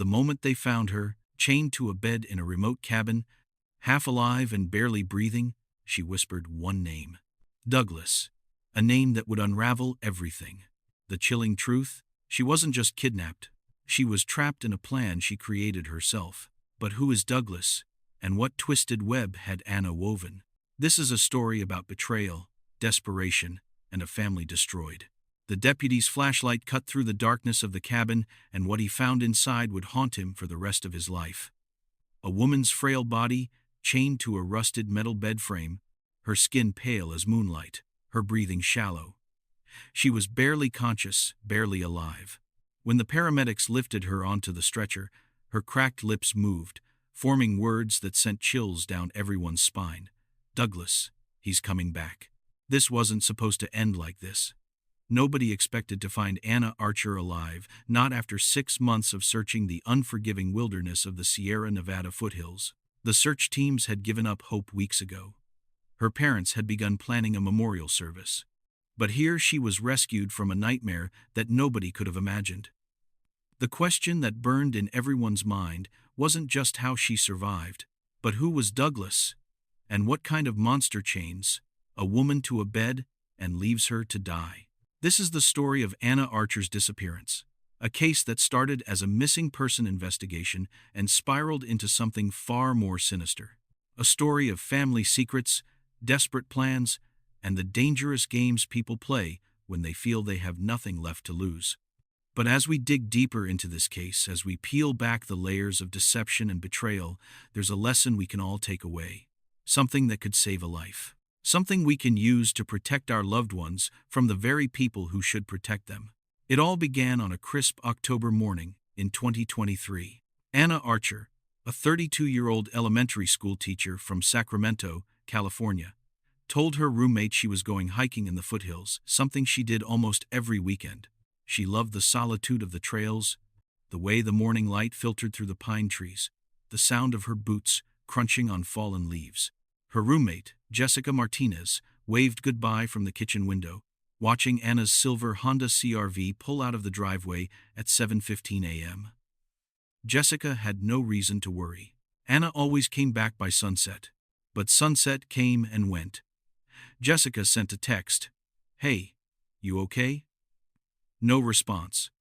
The moment they found her, chained to a bed in a remote cabin, half alive and barely breathing, she whispered one name. Douglas. A name that would unravel everything. The chilling truth? She wasn't just kidnapped. She was trapped in a plan she created herself. But who is Douglas? And what twisted web had Anna woven? This is a story about betrayal, desperation, and a family destroyed. The deputy's flashlight cut through the darkness of the cabin, and what he found inside would haunt him for the rest of his life. A woman's frail body, chained to a rusted metal bed frame, her skin pale as moonlight, her breathing shallow. She was barely conscious, barely alive. When the paramedics lifted her onto the stretcher, her cracked lips moved, forming words that sent chills down everyone's spine. Douglas, he's coming back. This wasn't supposed to end like this. Nobody expected to find Anna Archer alive, not after 6 months of searching the unforgiving wilderness of the Sierra Nevada foothills. The search teams had given up hope weeks ago. Her parents had begun planning a memorial service. But here she was rescued from a nightmare that nobody could have imagined. The question that burned in everyone's mind wasn't just how she survived, but who was Douglas, and what kind of monster chains a woman to a bed and leaves her to die. This is the story of Anna Archer's disappearance, a case that started as a missing person investigation and spiraled into something far more sinister. A story of family secrets, desperate plans, and the dangerous games people play when they feel they have nothing left to lose. But as we dig deeper into this case, as we peel back the layers of deception and betrayal, there's a lesson we can all take away. Something that could save a life. Something we can use to protect our loved ones from the very people who should protect them. It all began on a crisp October morning in 2023. Anna Archer, a 32-year-old elementary school teacher from Sacramento, California, told her roommate she was going hiking in the foothills, something she did almost every weekend. She loved the solitude of the trails, the way the morning light filtered through the pine trees, the sound of her boots crunching on fallen leaves. Her roommate, Jessica Martinez, waved goodbye from the kitchen window, watching Anna's silver Honda CR-V pull out of the driveway at 7:15 a.m. Jessica had no reason to worry. Anna always came back by sunset. But sunset came and went. Jessica sent a text. "Hey, you okay?" No response.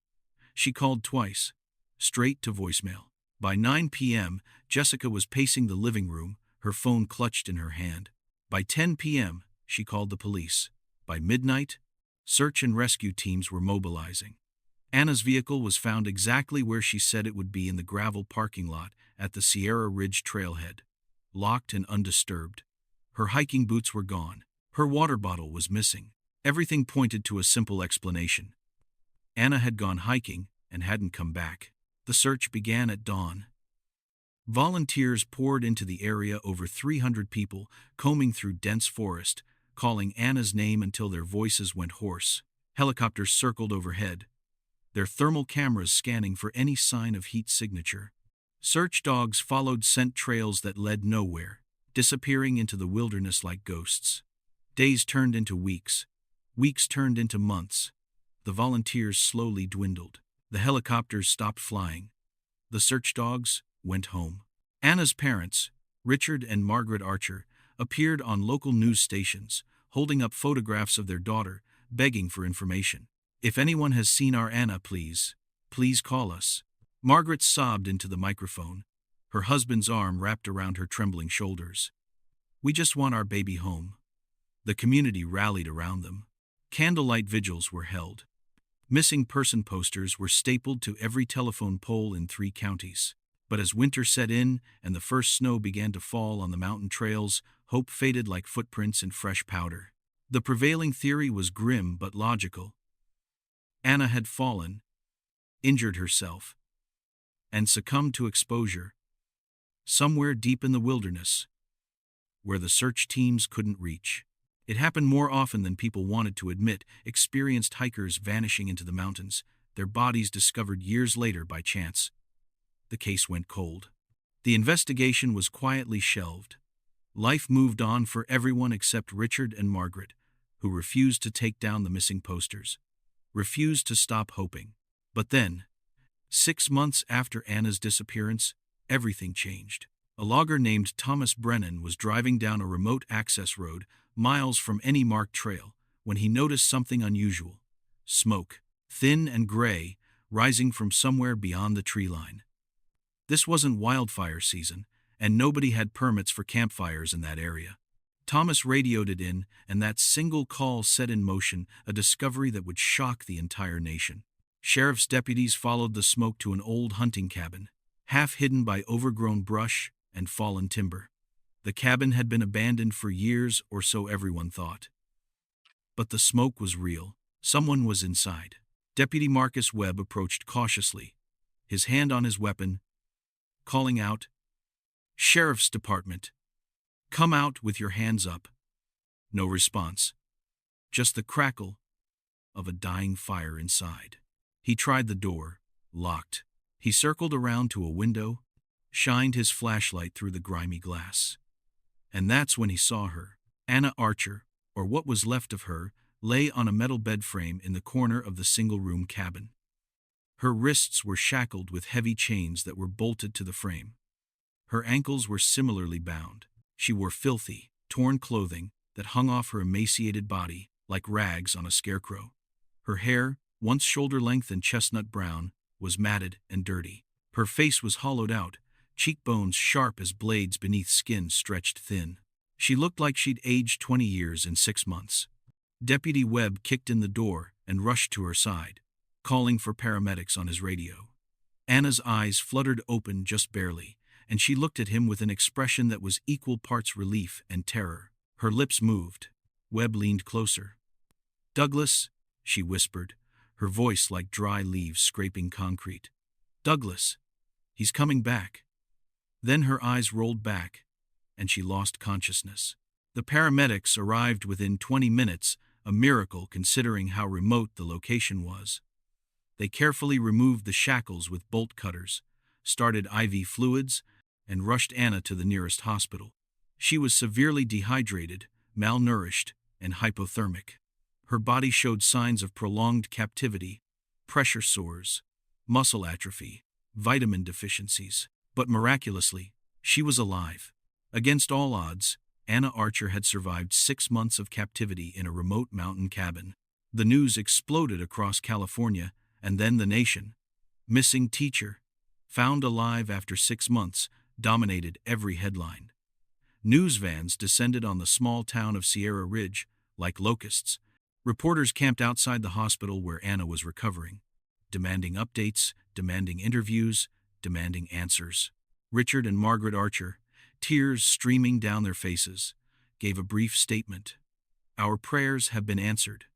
She called twice, straight to voicemail. By 9 p.m., Jessica was pacing the living room, her phone clutched in her hand. By 10 p.m., she called the police. By midnight, search and rescue teams were mobilizing. Anna's vehicle was found exactly where she said it would be, in the gravel parking lot at the Sierra Ridge trailhead, locked and undisturbed. Her hiking boots were gone. Her water bottle was missing. Everything pointed to a simple explanation. Anna had gone hiking and hadn't come back. The search began at dawn. Volunteers poured into the area, over 300 people, combing through dense forest, calling Anna's name until their voices went hoarse. Helicopters circled overhead, their thermal cameras scanning for any sign of heat signature. Search dogs followed scent trails that led nowhere, disappearing into the wilderness like ghosts. Days turned into weeks. Weeks turned into months. The volunteers slowly dwindled. The helicopters stopped flying. The search dogs went home. Anna's parents, Richard and Margaret Archer, appeared on local news stations, holding up photographs of their daughter, begging for information. "If anyone has seen our Anna, please call us." Margaret sobbed into the microphone, her husband's arm wrapped around her trembling shoulders. "We just want our baby home." The community rallied around them. Candlelight vigils were held. Missing person posters were stapled to every telephone pole in 3 counties. But as winter set in and the first snow began to fall on the mountain trails, hope faded like footprints in fresh powder. The prevailing theory was grim but logical. Anna had fallen, injured herself, and succumbed to exposure, somewhere deep in the wilderness, where the search teams couldn't reach. It happened more often than people wanted to admit, experienced hikers vanishing into the mountains, their bodies discovered years later by chance. The case went cold. The investigation was quietly shelved. Life moved on for everyone except Richard and Margaret, who refused to take down the missing posters, refused to stop hoping. But then, 6 months after Anna's disappearance, everything changed. A logger named Thomas Brennan was driving down a remote access road, miles from any marked trail, when he noticed something unusual. Smoke, thin and gray, rising from somewhere beyond the tree line. This wasn't wildfire season, and nobody had permits for campfires in that area. Thomas radioed it in, and that single call set in motion a discovery that would shock the entire nation. Sheriff's deputies followed the smoke to an old hunting cabin, half hidden by overgrown brush and fallen timber. The cabin had been abandoned for years, or so everyone thought. But the smoke was real. Someone was inside. Deputy Marcus Webb approached cautiously, his hand on his weapon, calling out, "Sheriff's Department, come out with your hands up." No response. Just the crackle of a dying fire inside. He tried the door, locked. He circled around to a window, shined his flashlight through the grimy glass. And that's when he saw her. Anna Archer, or what was left of her, lay on a metal bed frame in the corner of the single-room cabin. Her wrists were shackled with heavy chains that were bolted to the frame. Her ankles were similarly bound. She wore filthy, torn clothing that hung off her emaciated body like rags on a scarecrow. Her hair, once shoulder-length and chestnut brown, was matted and dirty. Her face was hollowed out, cheekbones sharp as blades beneath skin stretched thin. She looked like she'd aged 20 years in 6 months. Deputy Webb kicked in the door and rushed to her side, calling for paramedics on his radio. Anna's eyes fluttered open just barely, and she looked at him with an expression that was equal parts relief and terror. Her lips moved. Webb leaned closer. "Douglas," she whispered, her voice like dry leaves scraping concrete. "Douglas, he's coming back." Then her eyes rolled back, and she lost consciousness. The paramedics arrived within 20 minutes, a miracle considering how remote the location was. They carefully removed the shackles with bolt cutters, started IV fluids, and rushed Anna to the nearest hospital. She was severely dehydrated, malnourished, and hypothermic. Her body showed signs of prolonged captivity, pressure sores, muscle atrophy, vitamin deficiencies. But miraculously, she was alive. Against all odds, Anna Archer had survived 6 months of captivity in a remote mountain cabin. The news exploded across California and then the nation. "Missing teacher, found alive after 6 months," dominated every headline. News vans descended on the small town of Sierra Ridge like locusts. Reporters camped outside the hospital where Anna was recovering, demanding updates, demanding interviews, demanding answers. Richard and Margaret Archer, tears streaming down their faces, gave a brief statement. "Our prayers have been answered.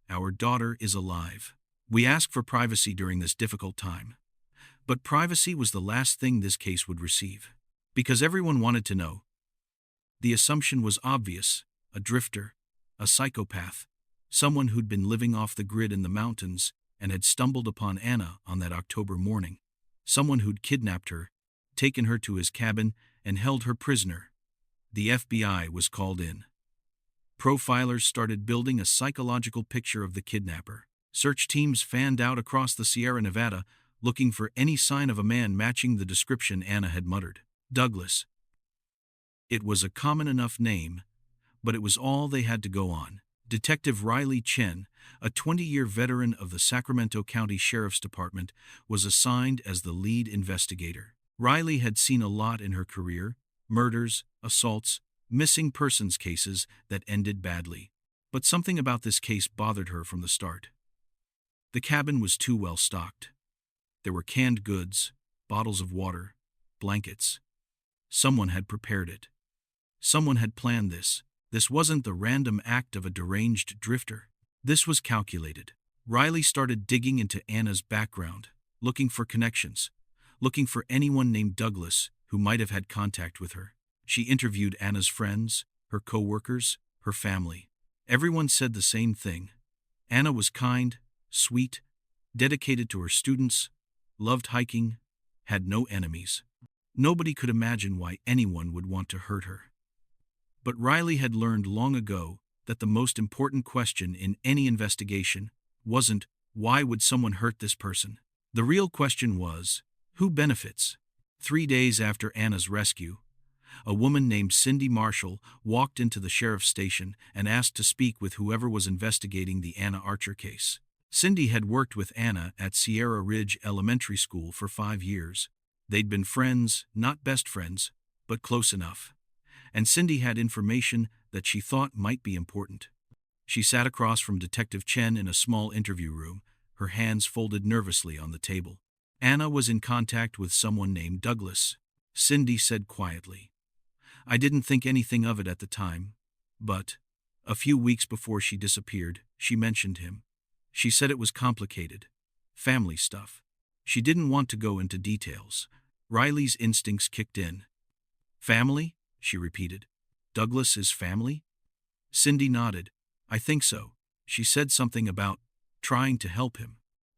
Our daughter is alive. We ask for privacy during this difficult time." But privacy was the last thing this case would receive, because everyone wanted to know. The assumption was obvious: a drifter, a psychopath, someone who'd been living off the grid in the mountains and had stumbled upon Anna on that October morning. Someone who'd kidnapped her, taken her to his cabin, and held her prisoner. The FBI was called in. Profilers started building a psychological picture of the kidnapper. Search teams fanned out across the Sierra Nevada, looking for any sign of a man matching the description Anna had muttered. Douglas. It was a common enough name, but it was all they had to go on. Detective Riley Chen, a 20-year veteran of the Sacramento County Sheriff's Department, was assigned as the lead investigator. Riley had seen a lot in her career: murders, assaults, missing persons cases that ended badly. But something about this case bothered her from the start. The cabin was too well stocked. There were canned goods, bottles of water, blankets. Someone had prepared it. Someone had planned this. This wasn't the random act of a deranged drifter. This was calculated. Riley started digging into Anna's background, looking for connections, looking for anyone named Douglas who might have had contact with her. She interviewed Anna's friends, her co-workers, her family. Everyone said the same thing. Anna was kind, sweet, dedicated to her students, loved hiking, had no enemies. Nobody could imagine why anyone would want to hurt her. But Riley had learned long ago that the most important question in any investigation wasn't, "Why would someone hurt this person?" The real question was, who benefits? 3 days after Anna's rescue, a woman named Cindy Marshall walked into the sheriff's station and asked to speak with whoever was investigating the Anna Archer case. Cindy had worked with Anna at Sierra Ridge Elementary School for 5 years. They'd been friends, not best friends, but close enough. And Cindy had information that she thought might be important. She sat across from Detective Chen in a small interview room, her hands folded nervously on the table. Anna was in contact with someone named Douglas, Cindy said quietly. I didn't think anything of it at the time, but a few weeks before she disappeared, she mentioned him. She said it was complicated. Family stuff. She didn't want to go into details. Riley's instincts kicked in. Family? She repeated. Douglas is family? Cindy nodded. I think so. She said something about trying to help him,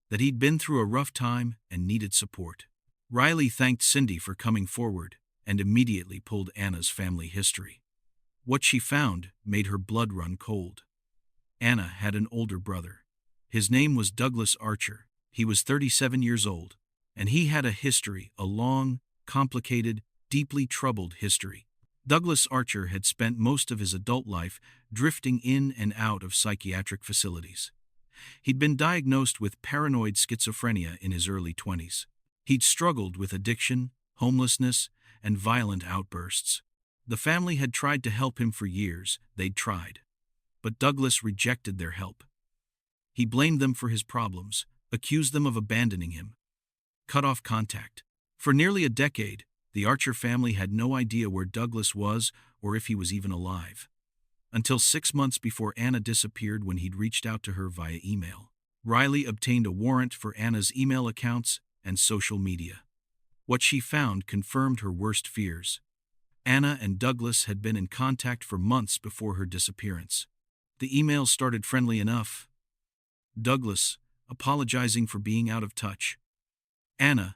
that he'd been through a rough time and needed support. Riley thanked Cindy for coming forward and immediately pulled Anna's family history. What she found made her blood run cold. Anna had an older brother. His name was Douglas Archer. He was 37 years old, and he had a history, a long, complicated, deeply troubled history. Douglas Archer had spent most of his adult life drifting in and out of psychiatric facilities. He'd been diagnosed with paranoid schizophrenia in his early 20s. He'd struggled with addiction, homelessness, and violent outbursts. The family had tried to help him for years. They'd tried. But Douglas rejected their help. He blamed them for his problems, accused them of abandoning him, cut off contact. For nearly a decade, the Archer family had no idea where Douglas was or if he was even alive. Until 6 months before Anna disappeared, when he'd reached out to her via email. Riley obtained a warrant for Anna's email accounts and social media. What she found confirmed her worst fears. Anna and Douglas had been in contact for months before her disappearance. The emails started friendly enough. Douglas, apologizing for being out of touch. Anna,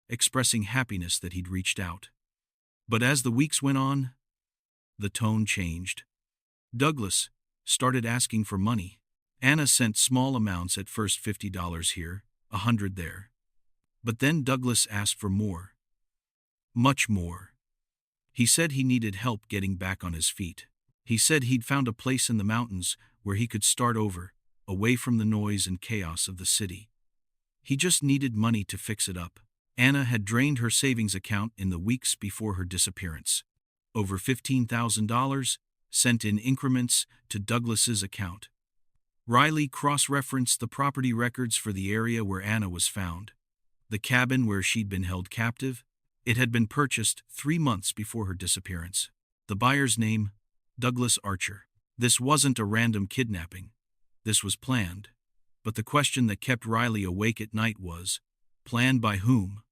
expressing happiness that he'd reached out. But as the weeks went on, the tone changed. Douglas started asking for money. Anna sent small amounts, at first $50 here, $100 there. But then Douglas asked for more. Much more. He said he needed help getting back on his feet. He said he'd found a place in the mountains where he could start over, away from the noise and chaos of the city. He just needed money to fix it up. Anna had drained her savings account in the weeks before her disappearance. Over $15,000 sent in increments to Douglas's account. Riley cross-referenced the property records for the area where Anna was found. The cabin where she'd been held captive. It had been purchased 3 months before her disappearance. The buyer's name, Douglas Archer. This wasn't a random kidnapping. This was planned. But the question that kept Riley awake at night was, planned by whom?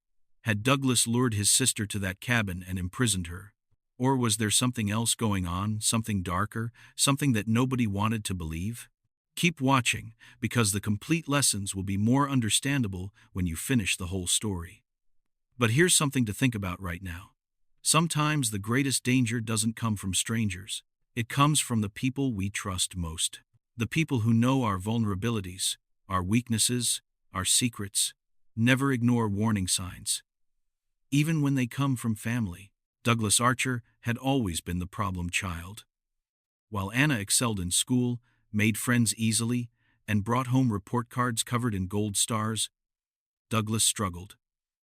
Had Douglas lured his sister to that cabin and imprisoned her? Or was there something else going on, something darker, something that nobody wanted to believe? Keep watching, because the complete lessons will be more understandable when you finish the whole story. But here's something to think about right now. Sometimes the greatest danger doesn't come from strangers. It comes from the people we trust most. The people who know our vulnerabilities, our weaknesses, our secrets. Never ignore warning signs. Even when they come from family. Douglas Archer had always been the problem child. While Anna excelled in school, made friends easily, and brought home report cards covered in gold stars, Douglas struggled.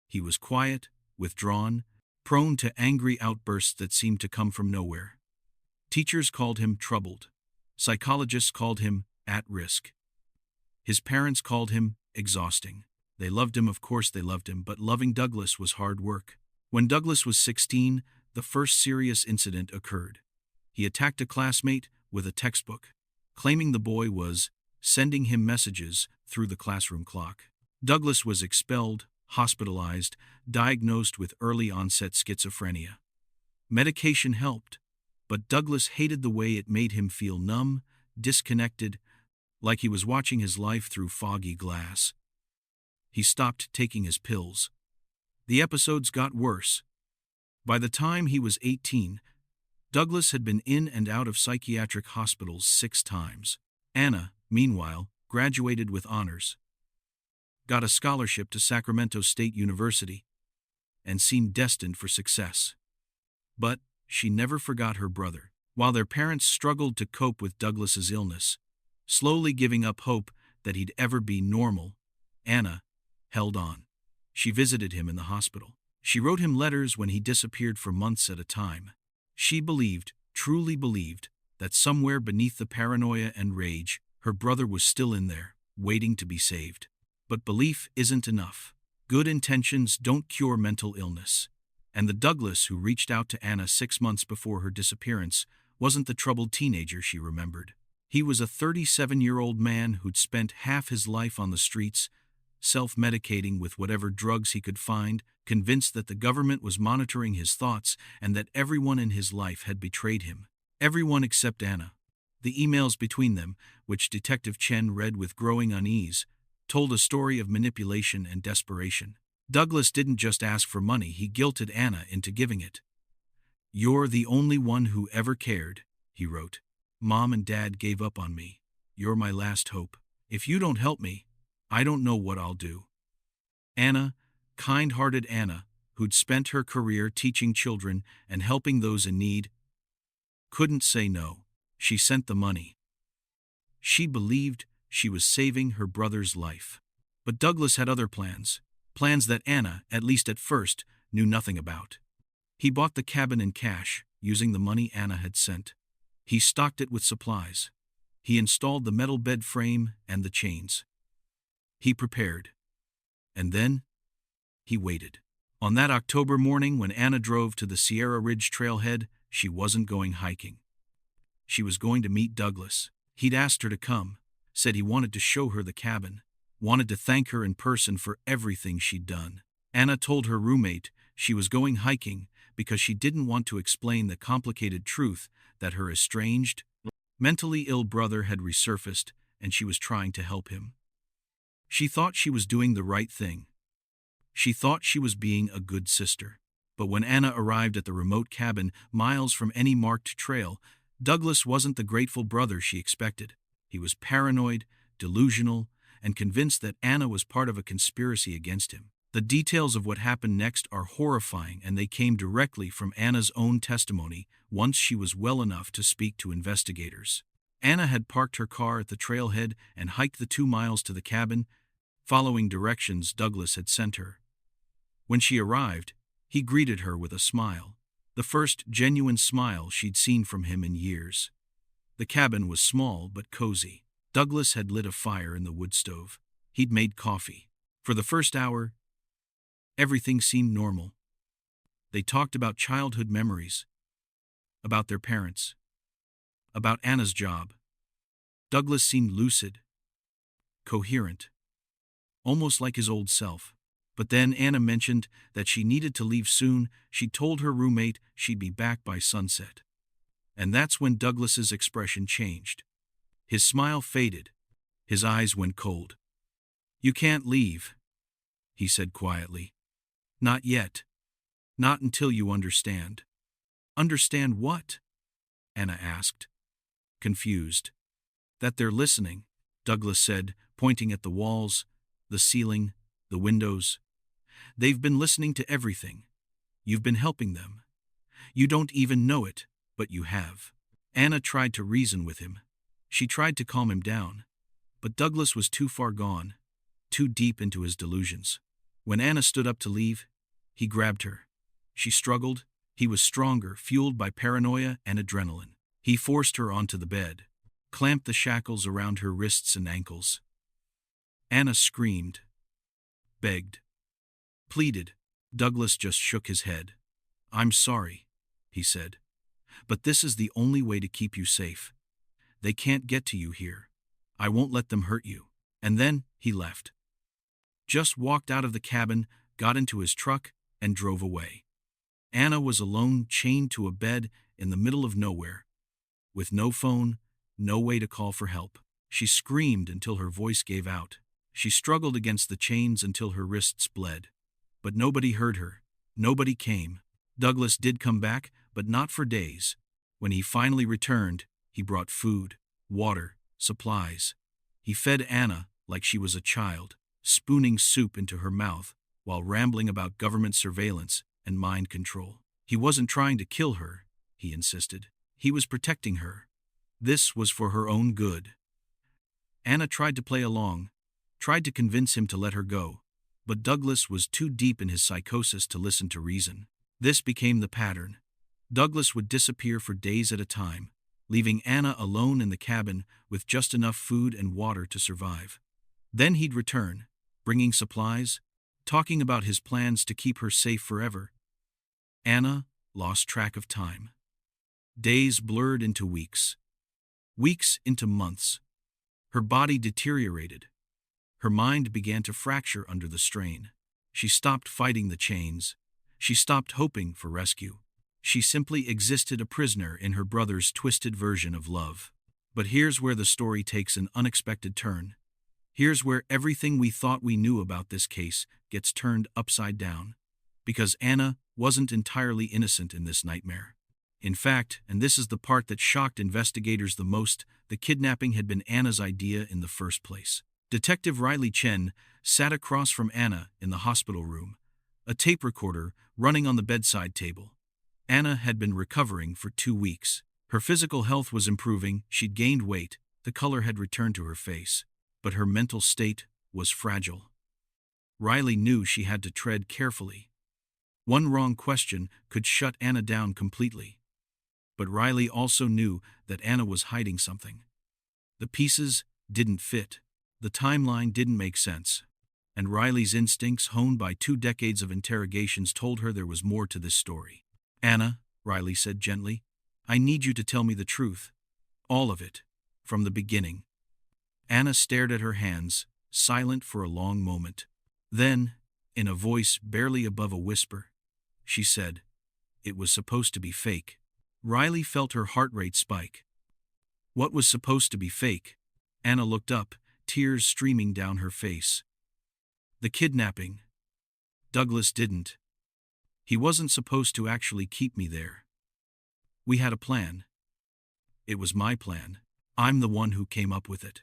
He was quiet, withdrawn, prone to angry outbursts that seemed to come from nowhere. Teachers called him troubled. Psychologists called him at risk. His parents called him exhausting. They loved him, of course they loved him, but loving Douglas was hard work. When Douglas was 16, the first serious incident occurred. He attacked a classmate with a textbook, claiming the boy was sending him messages through the classroom clock. Douglas was expelled, hospitalized, diagnosed with early-onset schizophrenia. Medication helped, but Douglas hated the way it made him feel numb, disconnected, like he was watching his life through foggy glass. He stopped taking his pills. The episodes got worse. By the time he was 18, Douglas had been in and out of psychiatric hospitals 6 times. Anna, meanwhile, graduated with honors. got a scholarship to Sacramento State University, and seemed destined for success. But she never forgot her brother. While their parents struggled to cope with Douglas's illness, slowly giving up hope that he'd ever be normal, Anna held on. She visited him in the hospital. She wrote him letters when he disappeared for months at a time. She believed, truly believed, that somewhere beneath the paranoia and rage, her brother was still in there, waiting to be saved. But belief isn't enough. Good intentions don't cure mental illness. And the Douglas who reached out to Anna 6 months before her disappearance wasn't the troubled teenager she remembered. He was a 37-year-old man who'd spent half his life on the streets, self-medicating with whatever drugs he could find, convinced that the government was monitoring his thoughts and that everyone in his life had betrayed him. Everyone except Anna. The emails between them, which Detective Chen read with growing unease, told a story of manipulation and desperation. Douglas didn't just ask for money, he guilted Anna into giving it. "You're the only one who ever cared," he wrote. "Mom and Dad gave up on me. You're my last hope. If you don't help me, I don't know what I'll do." Anna, kind-hearted Anna, who'd spent her career teaching children and helping those in need, couldn't say no. She sent the money. She believed she was saving her brother's life. But Douglas had other plans. Plans that Anna, at least at first, knew nothing about. He bought the cabin in cash, using the money Anna had sent. He stocked it with supplies. He installed the metal bed frame and the chains. He prepared. And then, he waited. On that October morning when Anna drove to the Sierra Ridge trailhead, she wasn't going hiking. She was going to meet Douglas. He'd asked her to come, said he wanted to show her the cabin, wanted to thank her in person for everything she'd done. Anna told her roommate she was going hiking because she didn't want to explain the complicated truth that her estranged, mentally ill brother had resurfaced and she was trying to help him. She thought she was doing the right thing. She thought she was being a good sister. But when Anna arrived at the remote cabin, miles from any marked trail, Douglas wasn't the grateful brother she expected. He was paranoid, delusional, and convinced that Anna was part of a conspiracy against him. The details of what happened next are horrifying, and they came directly from Anna's own testimony once she was well enough to speak to investigators. Anna had parked her car at the trailhead and hiked the 2 miles to the cabin, following directions Douglas had sent her. When she arrived, he greeted her with a smile, the first genuine smile she'd seen from him in years. The cabin was small but cozy. Douglas had lit a fire in the wood stove. He'd made coffee. For the first hour, everything seemed normal. They talked about childhood memories, about their parents, about Anna's job. Douglas seemed lucid, coherent, almost like his old self. But then Anna mentioned that she needed to leave soon. She told her roommate she'd be back by sunset. And that's when Douglas's expression changed. His smile faded. His eyes went cold. "You can't leave," he said quietly. "Not yet. Not until you understand." "Understand what?" Anna asked, confused. "That they're listening," Douglas said, pointing at the walls, the ceiling, the windows. "They've been listening to everything. You've been helping them. You don't even know it, but you have." Anna tried to reason with him. She tried to calm him down. But Douglas was too far gone, too deep into his delusions. When Anna stood up to leave, he grabbed her. She struggled. He was stronger, fueled by paranoia and adrenaline. He forced her onto the bed, clamped the shackles around her wrists and ankles. Anna screamed, begged, pleaded. Douglas just shook his head. "I'm sorry," he said, "but this is the only way to keep you safe. They can't get to you here. I won't let them hurt you." And then he left. Just walked out of the cabin, got into his truck, and drove away. Anna was alone, chained to a bed in the middle of nowhere, with no phone, no way to call for help. She screamed until her voice gave out. She struggled against the chains until her wrists bled. But nobody heard her. Nobody came. Douglas did come back, but not for days. When he finally returned, he brought food, water, supplies. He fed Anna like she was a child. spooning soup into her mouth while rambling about government surveillance and mind control. He wasn't trying to kill her, he insisted. He was protecting her. This was for her own good. Anna tried to play along, tried to convince him to let her go, but Douglas was too deep in his psychosis to listen to reason. This became the pattern. Douglas would disappear for days at a time, leaving Anna alone in the cabin with just enough food and water to survive. Then he'd return, bringing supplies, talking about his plans to keep her safe forever. Anna lost track of time. Days blurred into weeks. Weeks into months. Her body deteriorated. Her mind began to fracture under the strain. She stopped fighting the chains. She stopped hoping for rescue. She simply existed a prisoner in her brother's twisted version of love. But here's where the story takes an unexpected turn. Here's where everything we thought we knew about this case gets turned upside down. Because Anna wasn't entirely innocent in this nightmare. In fact, and this is the part that shocked investigators the most, the kidnapping had been Anna's idea in the first place. Detective Riley Chen sat across from Anna in the hospital room, a tape recorder running on the bedside table. Anna had been recovering for 2 weeks. Her physical health was improving, she'd gained weight, the color had returned to her face. But her mental state was fragile. Riley knew she had to tread carefully. One wrong question could shut Anna down completely. But Riley also knew that Anna was hiding something. The pieces didn't fit. The timeline didn't make sense. And Riley's instincts, honed by 2 decades of interrogations, told her there was more to this story. "Anna," Riley said gently, "I need you to tell me the truth. All of it. From the beginning." Anna stared at her hands, silent for a long moment. Then, in a voice barely above a whisper, she said, "It was supposed to be fake." Riley felt her heart rate spike. What was supposed to be fake? Anna looked up, tears streaming down her face. The kidnapping. Douglas didn't. He wasn't supposed to actually keep me there. We had a plan. It was my plan. I'm the one who came up with it.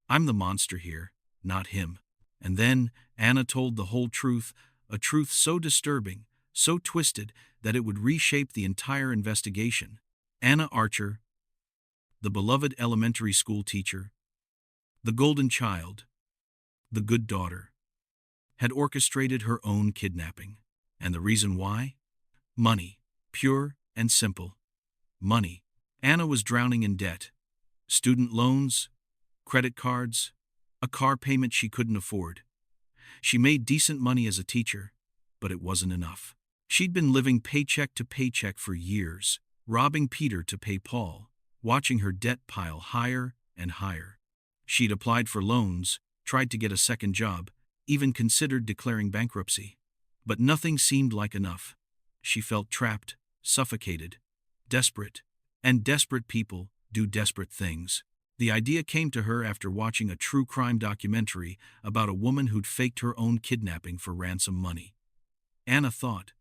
I'm the monster here, not him. And then Anna told the whole truth, a truth so disturbing, so twisted, that it would reshape the entire investigation. Anna Archer, the beloved elementary school teacher, the golden child, the good daughter, had orchestrated her own kidnapping. And the reason why? Money. Pure and simple. Money. Anna was drowning in debt. Student loans, credit cards, a car payment she couldn't afford. She made decent money as a teacher, but it wasn't enough. She'd been living paycheck to paycheck for years, robbing Peter to pay Paul, watching her debt pile higher and higher. She'd applied for loans, tried to get a second job, even considered declaring bankruptcy. But nothing seemed like enough. She felt trapped, suffocated, desperate. And desperate people do desperate things. The idea came to her after watching a true crime documentary about a woman who'd faked her own kidnapping for ransom money. Anna thought,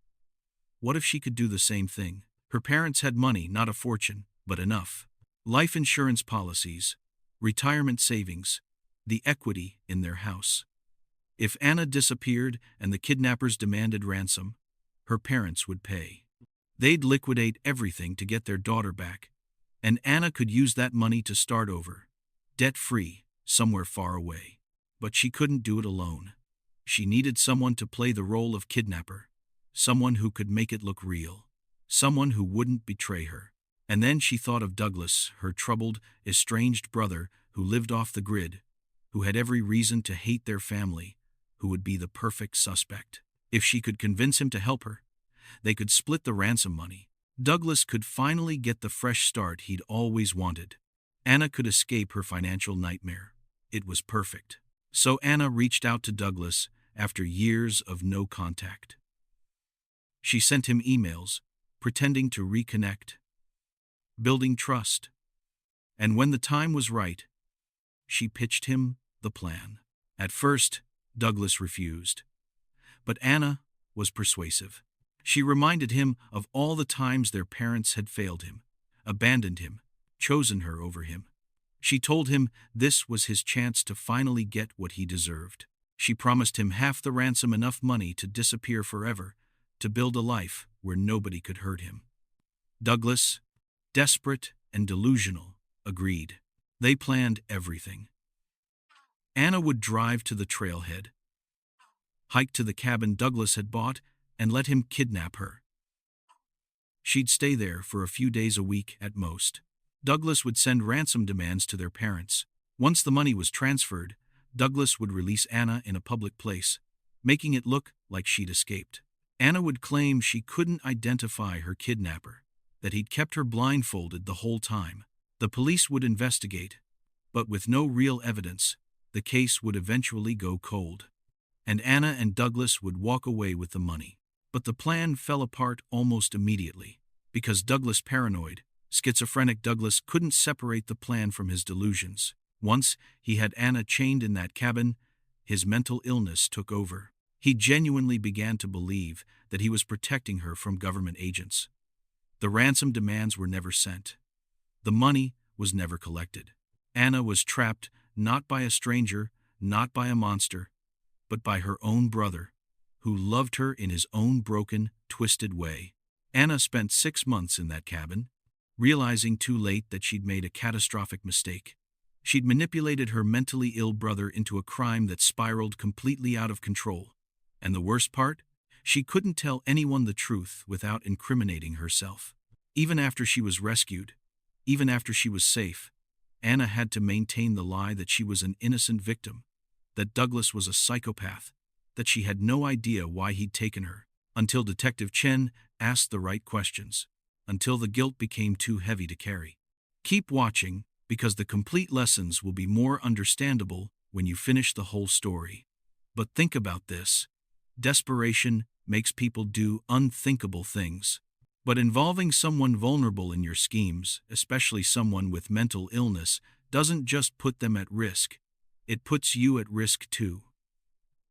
what if she could do the same thing? Her parents had money, not a fortune, but enough. Life insurance policies, retirement savings, the equity in their house. If Anna disappeared and the kidnappers demanded ransom, her parents would pay. They'd liquidate everything to get their daughter back, and Anna could use that money to start over, debt-free, somewhere far away. But she couldn't do it alone. She needed someone to play the role of kidnapper, someone who could make it look real, someone who wouldn't betray her. And then she thought of Douglas, her troubled, estranged brother who lived off the grid, who had every reason to hate their family, who would be the perfect suspect. If she could convince him to help her, they could split the ransom money. Douglas could finally get the fresh start he'd always wanted. Anna could escape her financial nightmare. It was perfect. So Anna reached out to Douglas after years of no contact. She sent him emails, pretending to reconnect, building trust. And when the time was right, she pitched him the plan. At first, Douglas refused. But Anna was persuasive. She reminded him of all the times their parents had failed him, abandoned him, chosen her over him. She told him this was his chance to finally get what he deserved. She promised him half the ransom, enough money to disappear forever, to build a life where nobody could hurt him. Douglas, desperate and delusional, agreed. They planned everything. Anna would drive to the trailhead, hike to the cabin Douglas had bought, and let him kidnap her. She'd stay there for a few days a week at most. Douglas would send ransom demands to their parents. Once the money was transferred, Douglas would release Anna in a public place, making it look like she'd escaped. Anna would claim she couldn't identify her kidnapper, that he'd kept her blindfolded the whole time. The police would investigate, but with no real evidence, the case would eventually go cold. And Anna and Douglas would walk away with the money. But the plan fell apart almost immediately, because Douglas, paranoid, schizophrenic Douglas, couldn't separate the plan from his delusions. Once he had Anna chained in that cabin, his mental illness took over. He genuinely began to believe that he was protecting her from government agents. The ransom demands were never sent. The money was never collected. Anna was trapped not by a stranger, not by a monster, but by her own brother, who loved her in his own broken, twisted way. Anna spent 6 months in that cabin, realizing too late that she'd made a catastrophic mistake. She'd manipulated her mentally ill brother into a crime that spiraled completely out of control. And the worst part? She couldn't tell anyone the truth without incriminating herself. Even after she was rescued, even after she was safe, Anna had to maintain the lie that she was an innocent victim, that Douglas was a psychopath, that she had no idea why he'd taken her, until Detective Chen asked the right questions, until the guilt became too heavy to carry. Keep watching, because the complete lessons will be more understandable when you finish the whole story. But think about this. Desperation makes people do unthinkable things. But involving someone vulnerable in your schemes, especially someone with mental illness, doesn't just put them at risk. It puts you at risk too.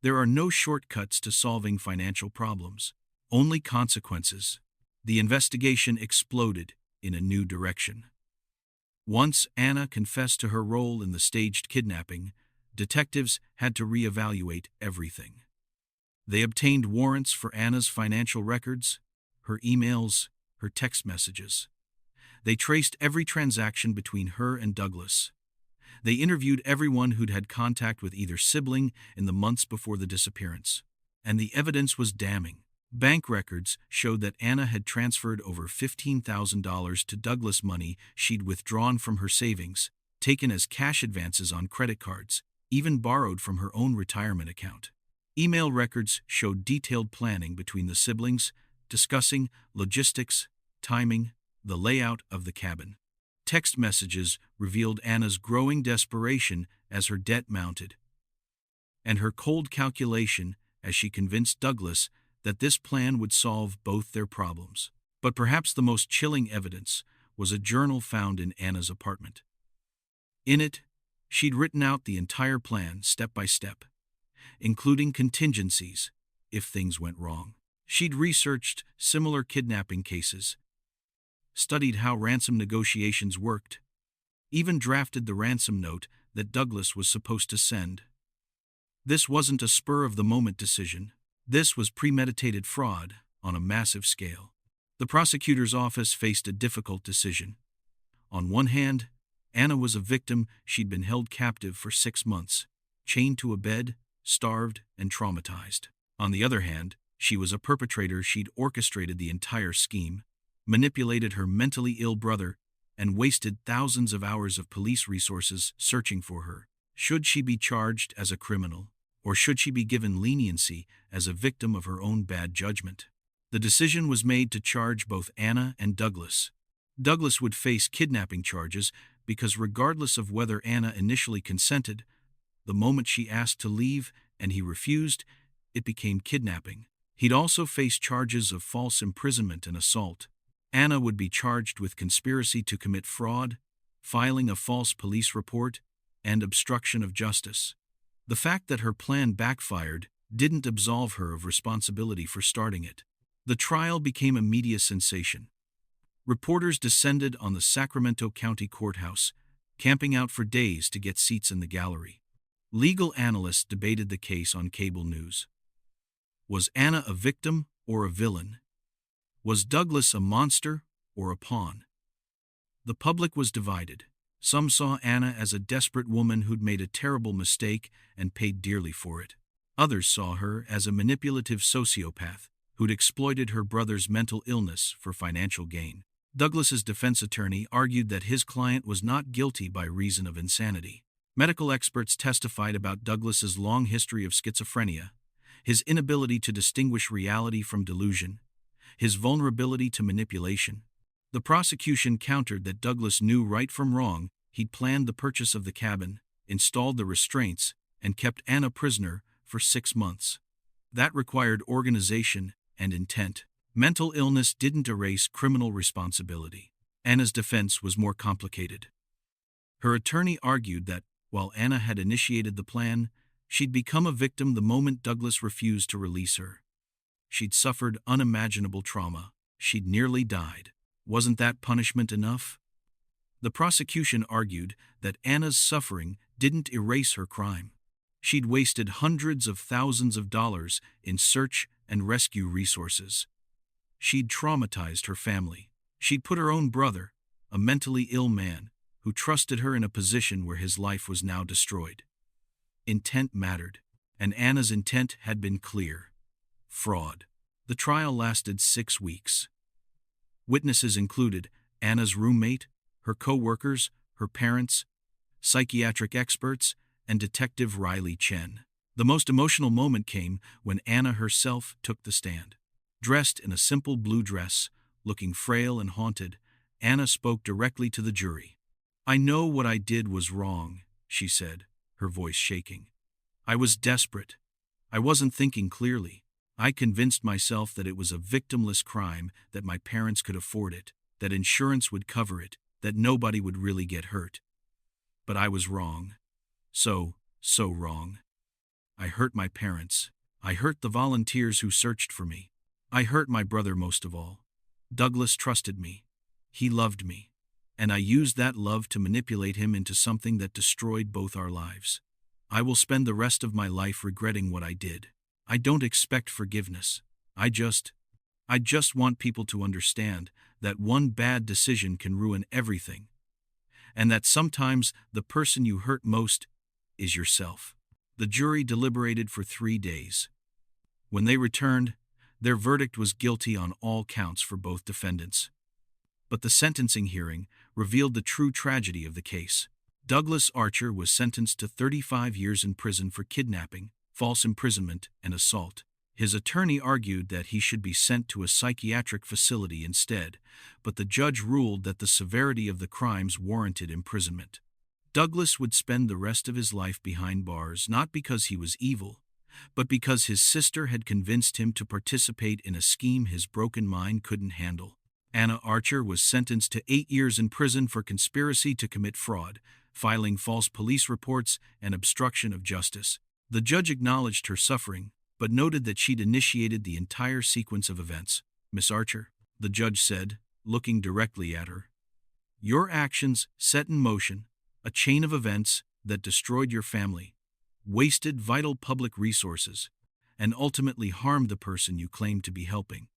There are no shortcuts to solving financial problems, only consequences. The investigation exploded in a new direction. Once Anna confessed to her role in the staged kidnapping, detectives had to reevaluate everything. They obtained warrants for Anna's financial records, her emails, her text messages. They traced every transaction between her and Douglas. They interviewed everyone who'd had contact with either sibling in the months before the disappearance. And the evidence was damning. Bank records showed that Anna had transferred over $15,000 to Douglas, money she'd withdrawn from her savings, taken as cash advances on credit cards, even borrowed from her own retirement account. Email records showed detailed planning between the siblings, discussing logistics, timing, the layout of the cabin. Text messages revealed Anna's growing desperation as her debt mounted, and her cold calculation as she convinced Douglas that this plan would solve both their problems. But perhaps the most chilling evidence was a journal found in Anna's apartment. In it, she'd written out the entire plan step by step, including contingencies if things went wrong. She'd researched similar kidnapping cases, studied how ransom negotiations worked, even drafted the ransom note that Douglas was supposed to send. This wasn't a spur-of-the-moment decision. This was premeditated fraud on a massive scale. The prosecutor's office faced a difficult decision. On one hand, Anna was a victim. She'd been held captive for 6 months, chained to a bed, starved and traumatized. On the other hand, she was a perpetrator. She'd orchestrated the entire scheme, manipulated her mentally ill brother, and wasted thousands of hours of police resources searching for her. Should she be charged as a criminal, or should she be given leniency as a victim of her own bad judgment? The decision was made to charge both Anna and Douglas. Douglas would face kidnapping charges because regardless of whether Anna initially consented, the moment she asked to leave and he refused, it became kidnapping. He'd also face charges of false imprisonment and assault. Anna would be charged with conspiracy to commit fraud, filing a false police report, and obstruction of justice. The fact that her plan backfired didn't absolve her of responsibility for starting it. The trial became a media sensation. Reporters descended on the Sacramento County Courthouse, camping out for days to get seats in the gallery. Legal analysts debated the case on cable news. Was Anna a victim or a villain? Was Douglas a monster or a pawn? The public was divided. Some saw Anna as a desperate woman who'd made a terrible mistake and paid dearly for it. Others saw her as a manipulative sociopath who'd exploited her brother's mental illness for financial gain. Douglas's defense attorney argued that his client was not guilty by reason of insanity. Medical experts testified about Douglas's long history of schizophrenia, his inability to distinguish reality from delusion, his vulnerability to manipulation. The prosecution countered that Douglas knew right from wrong. He'd planned the purchase of the cabin, installed the restraints, and kept Anna prisoner for 6 months. That required organization and intent. Mental illness didn't erase criminal responsibility. Anna's defense was more complicated. Her attorney argued that, while Anna had initiated the plan, she'd become a victim the moment Douglas refused to release her. She'd suffered unimaginable trauma. She'd nearly died. Wasn't that punishment enough? The prosecution argued that Anna's suffering didn't erase her crime. She'd wasted hundreds of thousands of dollars in search and rescue resources. She'd traumatized her family. She'd put her own brother, a mentally ill man, who trusted her in a position where his life was now destroyed. Intent mattered, and Anna's intent had been clear. Fraud. The trial lasted 6 weeks. Witnesses included Anna's roommate, her co-workers, her parents, psychiatric experts, and Detective Riley Chen. The most emotional moment came when Anna herself took the stand. Dressed in a simple blue dress, looking frail and haunted, Anna spoke directly to the jury. "I know what I did was wrong," she said, her voice shaking. "I was desperate. I wasn't thinking clearly. I convinced myself that it was a victimless crime, that my parents could afford it, that insurance would cover it, that nobody would really get hurt. But I was wrong. So wrong. I hurt my parents. I hurt the volunteers who searched for me. I hurt my brother most of all. Douglas trusted me. He loved me. And I used that love to manipulate him into something that destroyed both our lives. I will spend the rest of my life regretting what I did. I don't expect forgiveness. I just want people to understand that one bad decision can ruin everything, and that sometimes the person you hurt most is yourself." The jury deliberated for 3 days. When they returned, their verdict was guilty on all counts for both defendants. But the sentencing hearing revealed the true tragedy of the case. Douglas Archer was sentenced to 35 years in prison for kidnapping, false imprisonment, and assault. His attorney argued that he should be sent to a psychiatric facility instead, but the judge ruled that the severity of the crimes warranted imprisonment. Douglas would spend the rest of his life behind bars not because he was evil, but because his sister had convinced him to participate in a scheme his broken mind couldn't handle. Anna Archer was sentenced to 8 years in prison for conspiracy to commit fraud, filing false police reports, and obstruction of justice. The judge acknowledged her suffering, but noted that she'd initiated the entire sequence of events. "Miss Archer," the judge said, looking directly at her, "your actions set in motion a chain of events that destroyed your family, wasted vital public resources, and ultimately harmed the person you claimed to be helping.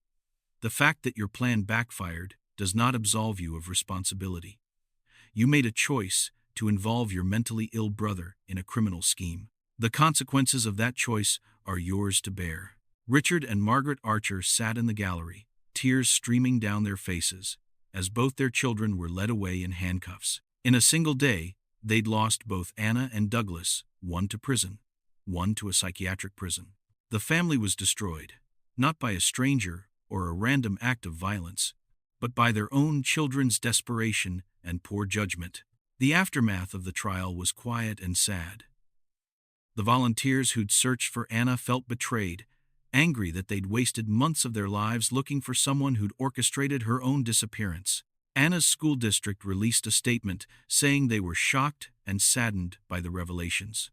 The fact that your plan backfired does not absolve you of responsibility. You made a choice to involve your mentally ill brother in a criminal scheme. The consequences of that choice are yours to bear." Richard and Margaret Archer sat in the gallery, tears streaming down their faces, as both their children were led away in handcuffs. In a single day, they'd lost both Anna and Douglas, one to prison, one to a psychiatric prison. The family was destroyed, not by a stranger or a random act of violence, but by their own children's desperation and poor judgment. The aftermath of the trial was quiet and sad. The volunteers who'd searched for Anna felt betrayed, angry that they'd wasted months of their lives looking for someone who'd orchestrated her own disappearance. Anna's school district released a statement saying they were shocked and saddened by the revelations.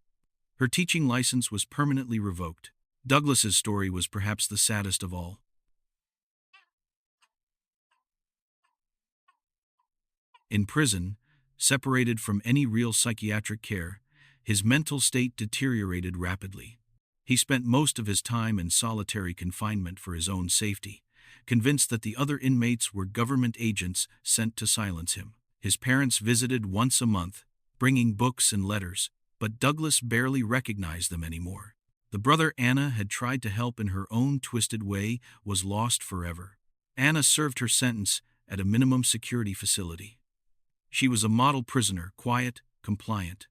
Her teaching license was permanently revoked. Douglas's story was perhaps the saddest of all. In prison, separated from any real psychiatric care, His mental state deteriorated rapidly. He spent most of his time in solitary confinement for his own safety, convinced that the other inmates were government agents sent to silence him. His parents visited once a month, bringing books and letters, but Douglas barely recognized them anymore. The brother Anna had tried to help in her own twisted way was lost forever. Anna served her sentence at a minimum security facility. She was a model prisoner, quiet, compliant,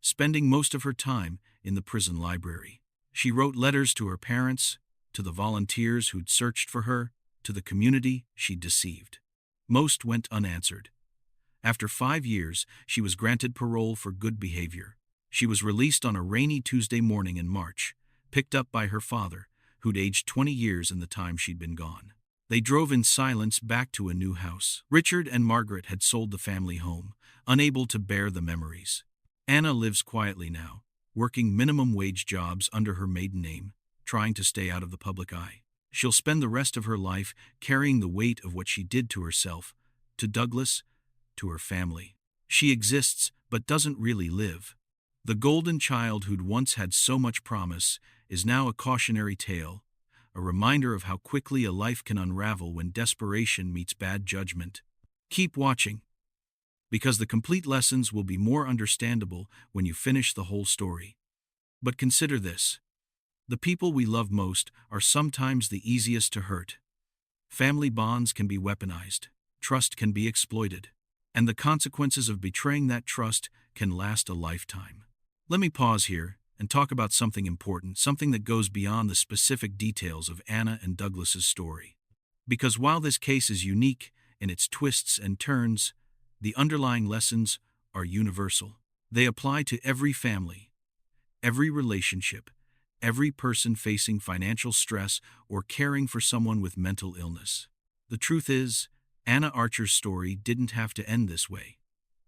spending most of her time in the prison library. She wrote letters to her parents, to the volunteers who'd searched for her, to the community she'd deceived. Most went unanswered. After 5 years, she was granted parole for good behavior. She was released on a rainy Tuesday morning in March, picked up by her father, who'd aged 20 years in the time she'd been gone. They drove in silence back to a new house. Richard and Margaret had sold the family home, unable to bear the memories. Anna lives quietly now, working minimum wage jobs under her maiden name, trying to stay out of the public eye. She'll spend the rest of her life carrying the weight of what she did to herself, to Douglas, to her family. She exists, but doesn't really live. The golden child who'd once had so much promise is now a cautionary tale, a reminder of how quickly a life can unravel when desperation meets bad judgment. Keep watching, because the complete lessons will be more understandable when you finish the whole story. But consider this. The people we love most are sometimes the easiest to hurt. Family bonds can be weaponized, trust can be exploited, and the consequences of betraying that trust can last a lifetime. Let me pause here and talk about something important, something that goes beyond the specific details of Anna and Douglas's story. Because while this case is unique in its twists and turns, the underlying lessons are universal. They apply to every family, every relationship, every person facing financial stress or caring for someone with mental illness. The truth is, Anna Archer's story didn't have to end this way.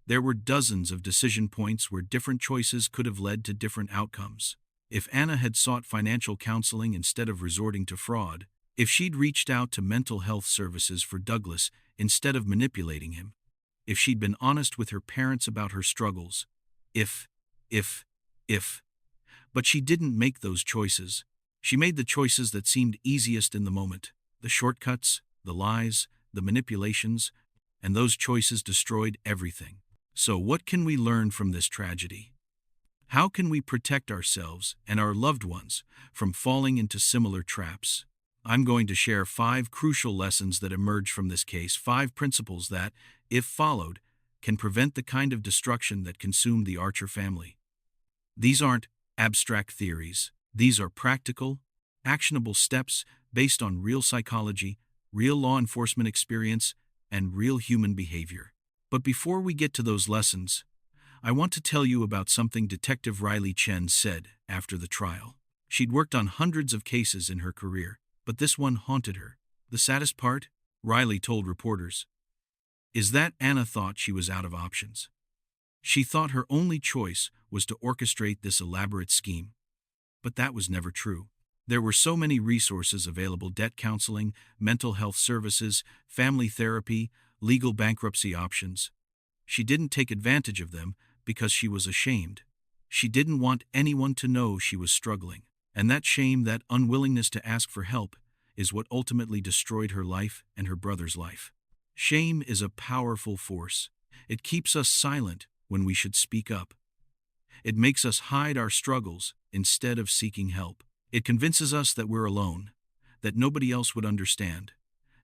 There were dozens of decision points where different choices could have led to different outcomes. If Anna had sought financial counseling instead of resorting to fraud, if she'd reached out to mental health services for Douglas instead of manipulating him, if she'd been honest with her parents about her struggles, if. But she didn't make those choices. She made the choices that seemed easiest in the moment, the shortcuts, the lies, the manipulations, and those choices destroyed everything. So what can we learn from this tragedy? How can we protect ourselves and our loved ones from falling into similar traps? I'm going to share 5 crucial lessons that emerge from this case, 5 principles that, if followed, can prevent the kind of destruction that consumed the Archer family. These aren't abstract theories. These are practical, actionable steps based on real psychology, real law enforcement experience, and real human behavior. But before we get to those lessons, I want to tell you about something Detective Riley Chen said after the trial. She'd worked on hundreds of cases in her career, but this one haunted her. The saddest part, Riley told reporters, is that Anna thought she was out of options. She thought her only choice was to orchestrate this elaborate scheme. But that was never true. There were so many resources available: debt counseling, mental health services, family therapy, legal bankruptcy options. She didn't take advantage of them because she was ashamed. She didn't want anyone to know she was struggling. And that shame, that unwillingness to ask for help, is what ultimately destroyed her life and her brother's life. Shame is a powerful force. It keeps us silent when we should speak up. It makes us hide our struggles instead of seeking help. It convinces us that we're alone, that nobody else would understand,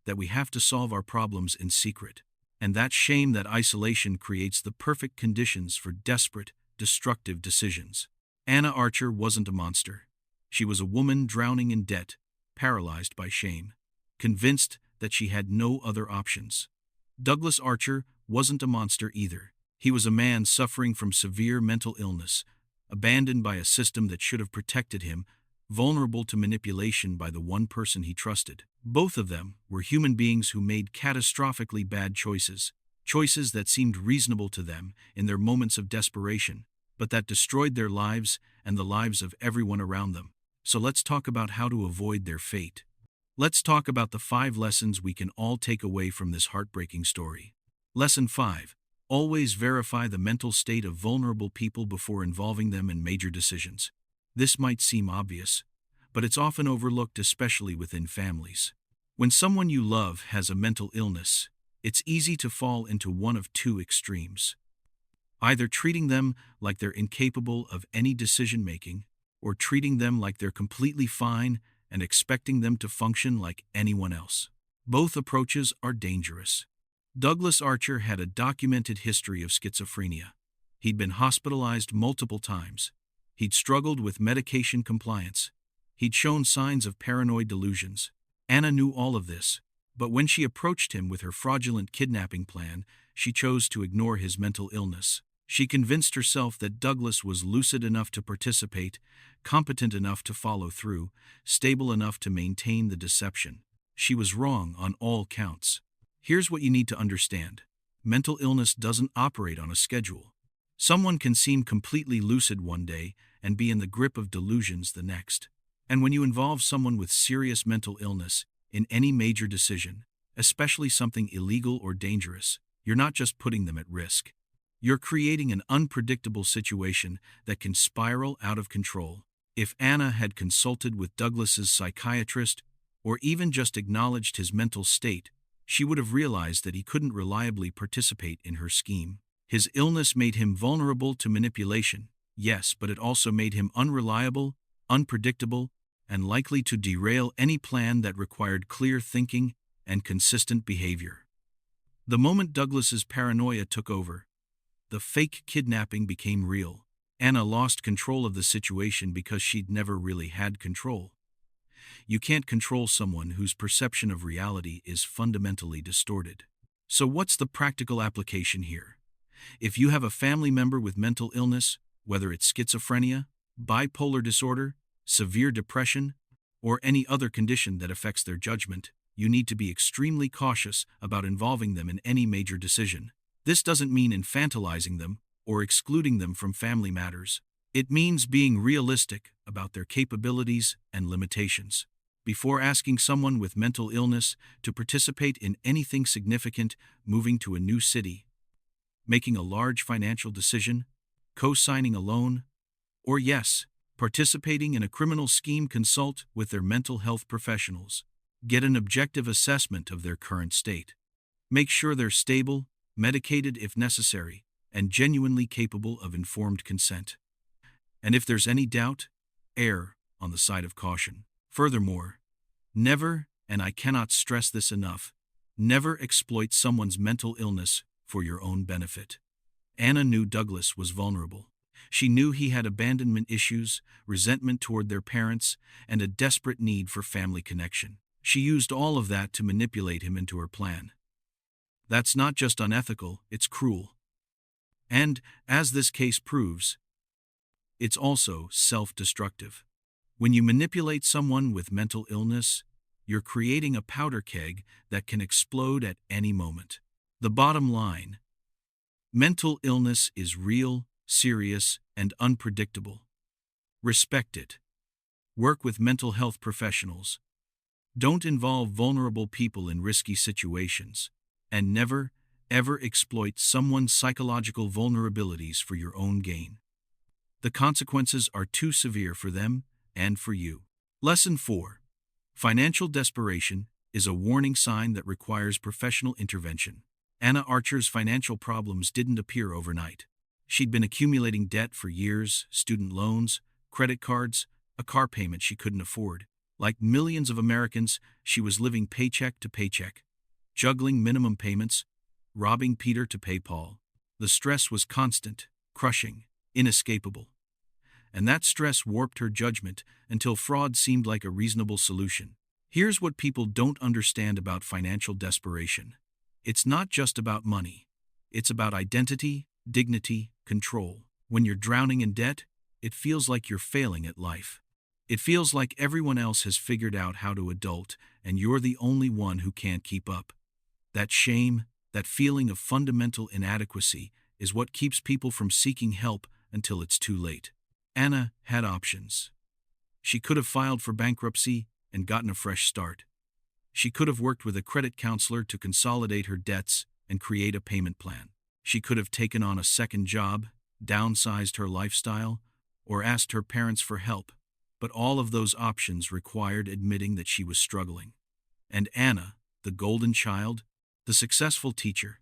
that we have to solve our problems in secret. And that shame, that isolation, creates the perfect conditions for desperate, destructive decisions. Anna Archer wasn't a monster. She was a woman drowning in debt, paralyzed by shame, convinced that she had no other options. Douglas Archer wasn't a monster either. He was a man suffering from severe mental illness, abandoned by a system that should have protected him, vulnerable to manipulation by the one person he trusted. Both of them were human beings who made catastrophically bad choices, choices that seemed reasonable to them in their moments of desperation, but that destroyed their lives and the lives of everyone around them. So let's talk about how to avoid their fate. Let's talk about the 5 lessons we can all take away from this heartbreaking story. Lesson 5. Always verify the mental state of vulnerable people before involving them in major decisions. This might seem obvious, but it's often overlooked, especially within families. When someone you love has a mental illness, it's easy to fall into one of two extremes. Either treating them like they're incapable of any decision-making, or treating them like they're completely fine and expecting them to function like anyone else. Both approaches are dangerous. Douglas Archer had a documented history of schizophrenia. He'd been hospitalized multiple times. He'd struggled with medication compliance. He'd shown signs of paranoid delusions. Anna knew all of this, but when she approached him with her fraudulent kidnapping plan, she chose to ignore his mental illness. She convinced herself that Douglas was lucid enough to participate, competent enough to follow through, stable enough to maintain the deception. She was wrong on all counts. Here's what you need to understand. Mental illness doesn't operate on a schedule. Someone can seem completely lucid one day and be in the grip of delusions the next. And when you involve someone with serious mental illness in any major decision, especially something illegal or dangerous, you're not just putting them at risk. You're creating an unpredictable situation that can spiral out of control. If Anna had consulted with Douglas's psychiatrist, or even just acknowledged his mental state, she would have realized that he couldn't reliably participate in her scheme. His illness made him vulnerable to manipulation, yes, but it also made him unreliable, unpredictable, and likely to derail any plan that required clear thinking and consistent behavior. The moment Douglas's paranoia took over, the fake kidnapping became real. Anna lost control of the situation because she'd never really had control. You can't control someone whose perception of reality is fundamentally distorted. So what's the practical application here? If you have a family member with mental illness, whether it's schizophrenia, bipolar disorder, severe depression, or any other condition that affects their judgment, you need to be extremely cautious about involving them in any major decision. This doesn't mean infantilizing them or excluding them from family matters. It means being realistic about their capabilities and limitations. Before asking someone with mental illness to participate in anything significant, moving to a new city, making a large financial decision, co-signing a loan, or yes, participating in a criminal scheme, consult with their mental health professionals. Get an objective assessment of their current state. Make sure they're stable, medicated if necessary, and genuinely capable of informed consent. And if there's any doubt, err on the side of caution. Furthermore, never, and I cannot stress this enough, never exploit someone's mental illness for your own benefit. Anna knew Douglas was vulnerable. She knew he had abandonment issues, resentment toward their parents, and a desperate need for family connection. She used all of that to manipulate him into her plan. That's not just unethical, it's cruel. And, as this case proves, it's also self-destructive. When you manipulate someone with mental illness, you're creating a powder keg that can explode at any moment. The bottom line: mental illness is real, serious, and unpredictable. Respect it. Work with mental health professionals. Don't involve vulnerable people in risky situations. And never, ever exploit someone's psychological vulnerabilities for your own gain. The consequences are too severe for them and for you. Lesson 4. Financial desperation is a warning sign that requires professional intervention. Anna Archer's financial problems didn't appear overnight. She'd been accumulating debt for years: student loans, credit cards, a car payment she couldn't afford. Like millions of Americans, she was living paycheck to paycheck, juggling minimum payments, robbing Peter to pay Paul. The stress was constant, crushing, inescapable. And that stress warped her judgment until fraud seemed like a reasonable solution. Here's what people don't understand about financial desperation. It's not just about money. It's about identity, dignity, control. When you're drowning in debt, it feels like you're failing at life. It feels like everyone else has figured out how to adult, and you're the only one who can't keep up. That shame, that feeling of fundamental inadequacy, is what keeps people from seeking help until it's too late. Anna had options. She could have filed for bankruptcy and gotten a fresh start. She could have worked with a credit counselor to consolidate her debts and create a payment plan. She could have taken on a second job, downsized her lifestyle, or asked her parents for help, but all of those options required admitting that she was struggling. And Anna, the golden child, the successful teacher,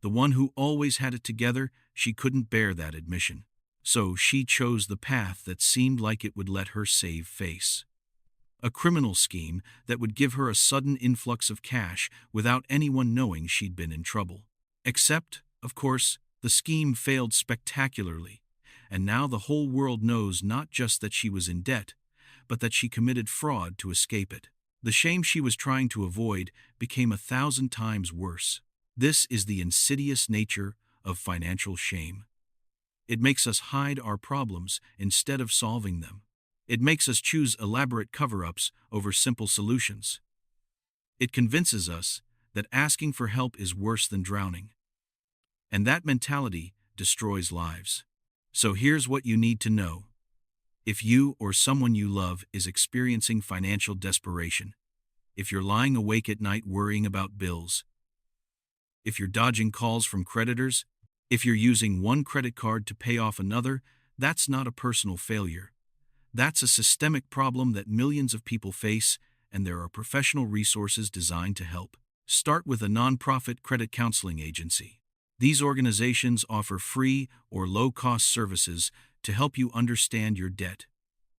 the one who always had it together, she couldn't bear that admission. So she chose the path that seemed like it would let her save face. A criminal scheme that would give her a sudden influx of cash without anyone knowing she'd been in trouble. Except, of course, the scheme failed spectacularly, and now the whole world knows not just that she was in debt, but that she committed fraud to escape it. The shame she was trying to avoid became 1,000 times worse. This is the insidious nature of financial shame. It makes us hide our problems instead of solving them. It makes us choose elaborate cover-ups over simple solutions. It convinces us that asking for help is worse than drowning. And that mentality destroys lives. So here's what you need to know. If you or someone you love is experiencing financial desperation, if you're lying awake at night worrying about bills, if you're dodging calls from creditors, if you're using one credit card to pay off another, that's not a personal failure. That's a systemic problem that millions of people face, and there are professional resources designed to help. Start with a nonprofit credit counseling agency. These organizations offer free or low-cost services to help you understand your debt,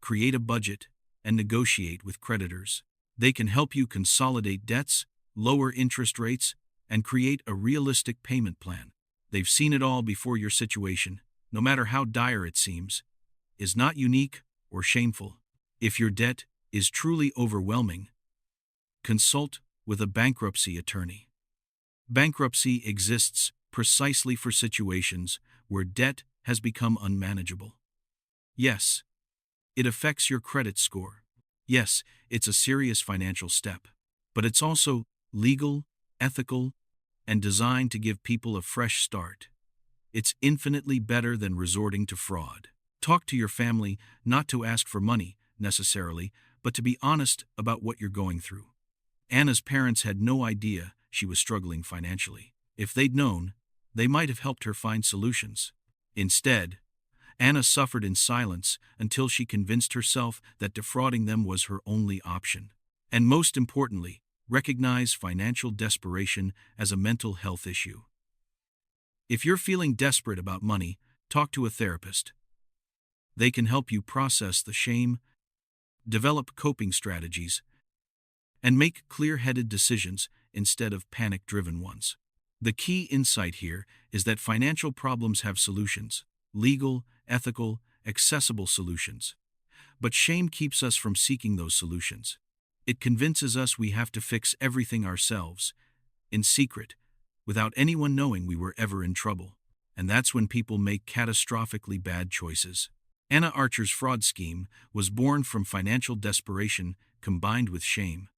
create a budget, and negotiate with creditors. They can help you consolidate debts, lower interest rates, and create a realistic payment plan. They've seen it all before. Your situation, no matter how dire it seems, is not unique or shameful. If your debt is truly overwhelming, consult with a bankruptcy attorney. Bankruptcy exists precisely for situations where debt has become unmanageable. Yes, it affects your credit score. Yes, it's a serious financial step. But it's also legal, ethical, and designed to give people a fresh start. It's infinitely better than resorting to fraud. Talk to your family, not to ask for money, necessarily, but to be honest about what you're going through. Anna's parents had no idea she was struggling financially. If they'd known, they might have helped her find solutions. Instead, Anna suffered in silence until she convinced herself that defrauding them was her only option. And most importantly, recognize financial desperation as a mental health issue. If you're feeling desperate about money, talk to a therapist. They can help you process the shame, develop coping strategies, and make clear-headed decisions instead of panic-driven ones. The key insight here is that financial problems have solutions, legal, ethical, accessible solutions. But shame keeps us from seeking those solutions. It convinces us we have to fix everything ourselves, in secret, without anyone knowing we were ever in trouble. And that's when people make catastrophically bad choices. Anna Archer's fraud scheme was born from financial desperation combined with shame.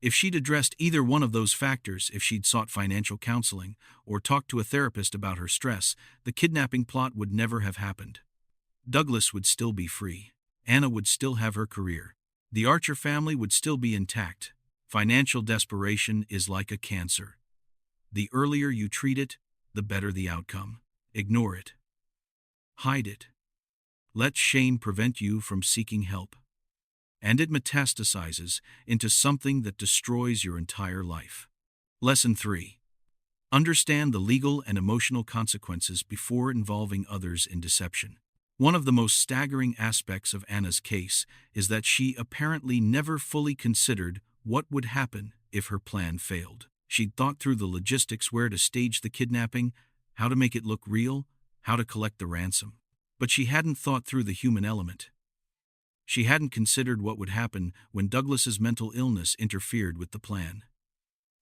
If she'd addressed either one of those factors, if she'd sought financial counseling or talked to a therapist about her stress, the kidnapping plot would never have happened. Douglas would still be free. Anna would still have her career. The Archer family would still be intact. Financial desperation is like a cancer. The earlier you treat it, the better the outcome. Ignore it. Hide it. Let shame prevent you from seeking help. And it metastasizes into something that destroys your entire life. Lesson 3. Understand the legal and emotional consequences before involving others in deception. One of the most staggering aspects of Anna's case is that she apparently never fully considered what would happen if her plan failed. She'd thought through the logistics: where to stage the kidnapping, how to make it look real, how to collect the ransom. But she hadn't thought through the human element. She hadn't considered what would happen when Douglas's mental illness interfered with the plan.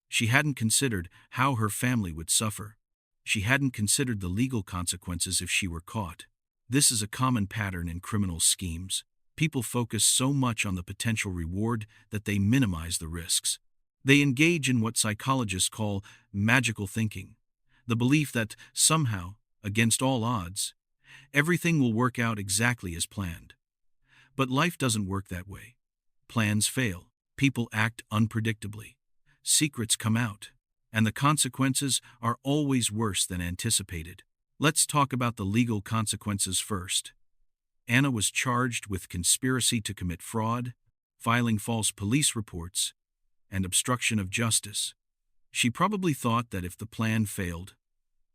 She hadn't considered how her family would suffer. She hadn't considered the legal consequences if she were caught. This is a common pattern in criminal schemes. People focus so much on the potential reward that they minimize the risks. They engage in what psychologists call magical thinking, the belief that somehow, against all odds, everything will work out exactly as planned. But life doesn't work that way. Plans fail. People act unpredictably. Secrets come out. And the consequences are always worse than anticipated. Let's talk about the legal consequences first. Anna was charged with conspiracy to commit fraud, filing false police reports, and obstruction of justice. She probably thought that if the plan failed,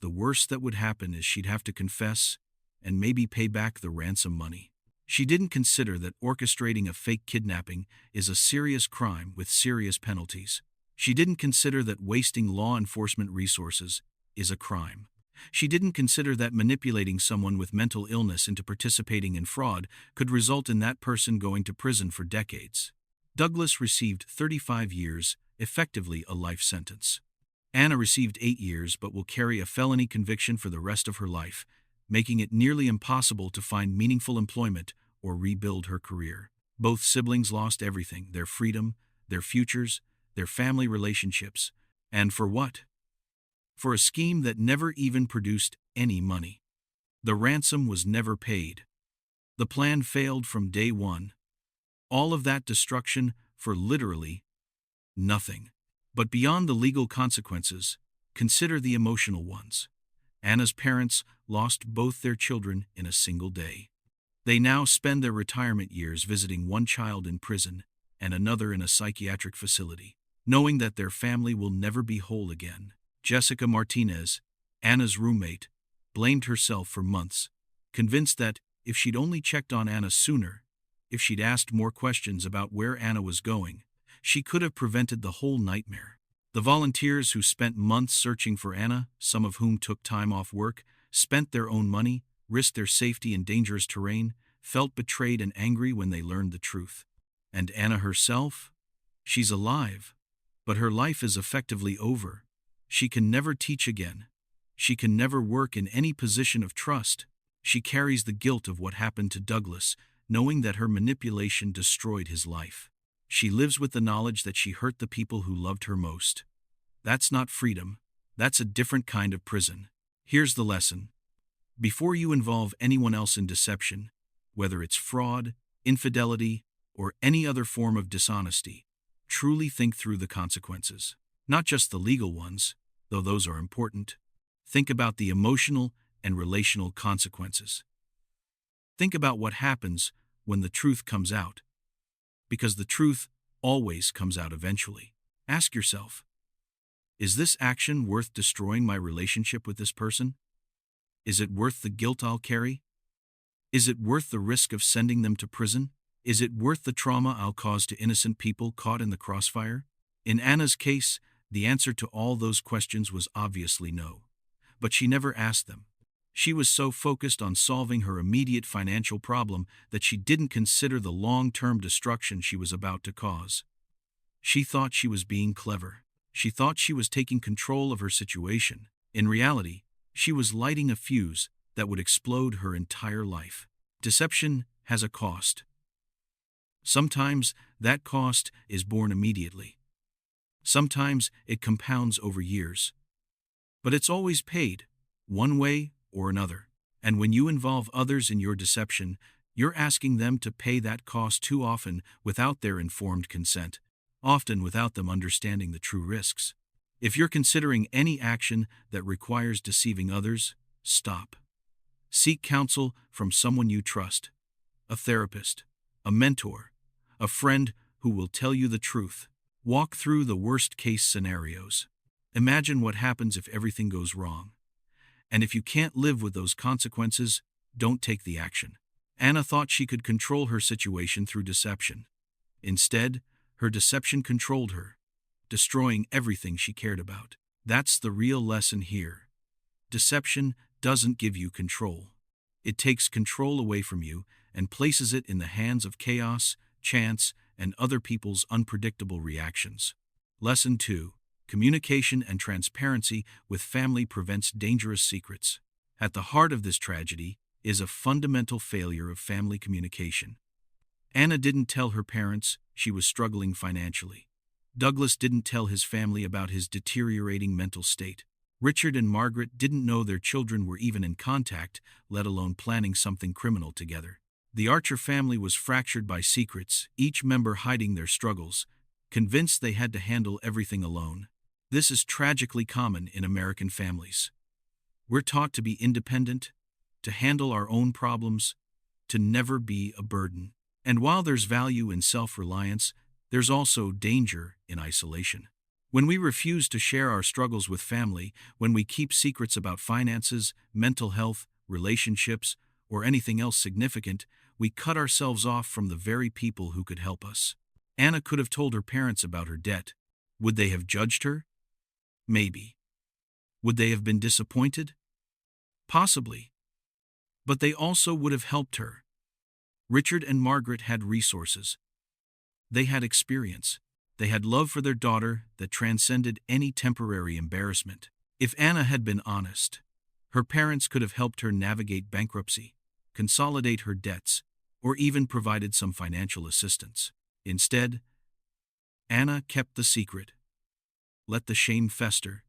the worst that would happen is she'd have to confess and maybe pay back the ransom money. She didn't consider that orchestrating a fake kidnapping is a serious crime with serious penalties. She didn't consider that wasting law enforcement resources is a crime. She didn't consider that manipulating someone with mental illness into participating in fraud could result in that person going to prison for decades. Douglas received 35 years, effectively a life sentence. Anna received 8 years but will carry a felony conviction for the rest of her life, making it nearly impossible to find meaningful employment or rebuild her career. Both siblings lost everything: their freedom, their futures, their family relationships. And for what? For a scheme that never even produced any money. The ransom was never paid. The plan failed from day one. All of that destruction for literally nothing. But beyond the legal consequences, consider the emotional ones. Anna's parents lost both their children in a single day. They now spend their retirement years visiting one child in prison and another in a psychiatric facility, knowing that their family will never be whole again. Jessica Martinez, Anna's roommate, blamed herself for months, convinced that if she'd only checked on Anna sooner, if she'd asked more questions about where Anna was going, she could have prevented the whole nightmare. The volunteers who spent months searching for Anna, some of whom took time off work, spent their own money, risked their safety in dangerous terrain, felt betrayed and angry when they learned the truth. And Anna herself? She's alive, but her life is effectively over. She can never teach again. She can never work in any position of trust. She carries the guilt of what happened to Douglas, knowing that her manipulation destroyed his life. She lives with the knowledge that she hurt the people who loved her most. That's not freedom. That's a different kind of prison. Here's the lesson. Before you involve anyone else in deception, whether it's fraud, infidelity, or any other form of dishonesty, truly think through the consequences. Not just the legal ones, though those are important. Think about the emotional and relational consequences. Think about what happens when the truth comes out. Because the truth always comes out eventually. Ask yourself, is this action worth destroying my relationship with this person? Is it worth the guilt I'll carry? Is it worth the risk of sending them to prison? Is it worth the trauma I'll cause to innocent people caught in the crossfire? In Anna's case, the answer to all those questions was obviously no. But she never asked them. She was so focused on solving her immediate financial problem that she didn't consider the long-term destruction she was about to cause. She thought she was being clever. She thought she was taking control of her situation. In reality, she was lighting a fuse that would explode her entire life. Deception has a cost. Sometimes that cost is borne immediately. Sometimes it compounds over years. But it's always paid, one way or another. And when you involve others in your deception, you're asking them to pay that cost too often without their informed consent, often without them understanding the true risks. If you're considering any action that requires deceiving others, stop. Seek counsel from someone you trust, a therapist, a mentor, a friend who will tell you the truth. Walk through the worst-case scenarios. Imagine what happens if everything goes wrong. And if you can't live with those consequences, don't take the action. Anna thought she could control her situation through deception. Instead, her deception controlled her, destroying everything she cared about. That's the real lesson here. Deception doesn't give you control. It takes control away from you and places it in the hands of chaos, chance, and other people's unpredictable reactions. Lesson 2. Communication and transparency with family prevents dangerous secrets. At the heart of this tragedy is a fundamental failure of family communication. Anna didn't tell her parents she was struggling financially. Douglas didn't tell his family about his deteriorating mental state. Richard and Margaret didn't know their children were even in contact, let alone planning something criminal together. The Archer family was fractured by secrets, each member hiding their struggles, convinced they had to handle everything alone. This is tragically common in American families. We're taught to be independent, to handle our own problems, to never be a burden. And while there's value in self-reliance, there's also danger in isolation. When we refuse to share our struggles with family, when we keep secrets about finances, mental health, relationships, or anything else significant, we cut ourselves off from the very people who could help us. Anna could have told her parents about her debt. Would they have judged her? Maybe. Would they have been disappointed? Possibly. But they also would have helped her. Richard and Margaret had resources. They had experience. They had love for their daughter that transcended any temporary embarrassment. If Anna had been honest, her parents could have helped her navigate bankruptcy, consolidate her debts, or even provided some financial assistance. Instead, Anna kept the secret, let the shame fester,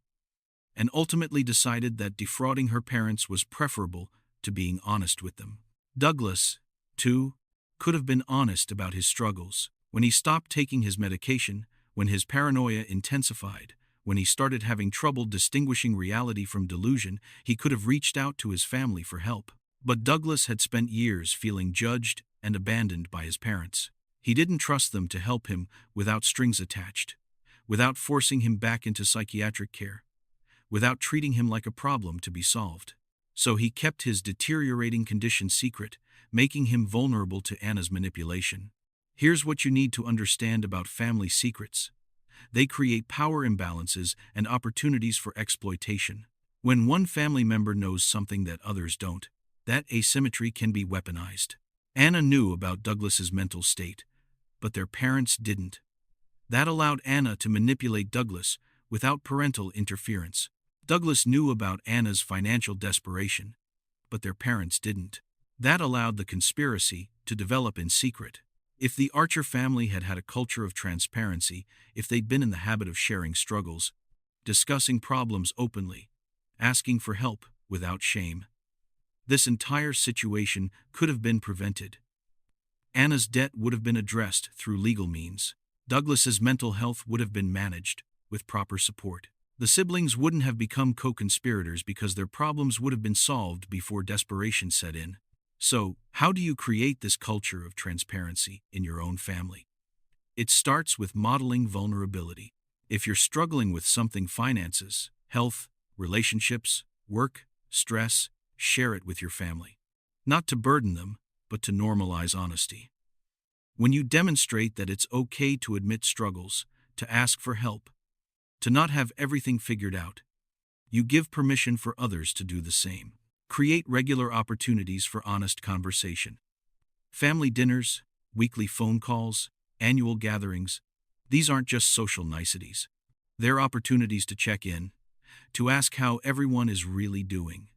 and ultimately decided that defrauding her parents was preferable to being honest with them. Douglas, too, could have been honest about his struggles. When he stopped taking his medication, when his paranoia intensified, when he started having trouble distinguishing reality from delusion, he could have reached out to his family for help. But Douglas had spent years feeling judged and abandoned by his parents. He didn't trust them to help him without strings attached, without forcing him back into psychiatric care, without treating him like a problem to be solved. So he kept his deteriorating condition secret, making him vulnerable to Anna's manipulation. Here's what you need to understand about family secrets. They create power imbalances and opportunities for exploitation. When one family member knows something that others don't, that asymmetry can be weaponized. Anna knew about Douglas's mental state, but their parents didn't. That allowed Anna to manipulate Douglas without parental interference. Douglas knew about Anna's financial desperation, but their parents didn't. That allowed the conspiracy to develop in secret. If the Archer family had had a culture of transparency, if they'd been in the habit of sharing struggles, discussing problems openly, asking for help without shame, this entire situation could have been prevented. Anna's debt would have been addressed through legal means. Douglas's mental health would have been managed with proper support. The siblings wouldn't have become co-conspirators because their problems would have been solved before desperation set in. So, how do you create this culture of transparency in your own family? It starts with modeling vulnerability. If you're struggling with something, finances, health, relationships, work, stress, share it with your family. Not to burden them, but to normalize honesty. When you demonstrate that it's okay to admit struggles, to ask for help, to not have everything figured out, you give permission for others to do the same. Create regular opportunities for honest conversation. Family dinners, weekly phone calls, annual gatherings, these aren't just social niceties. They're opportunities to check in, to ask how everyone is really doing,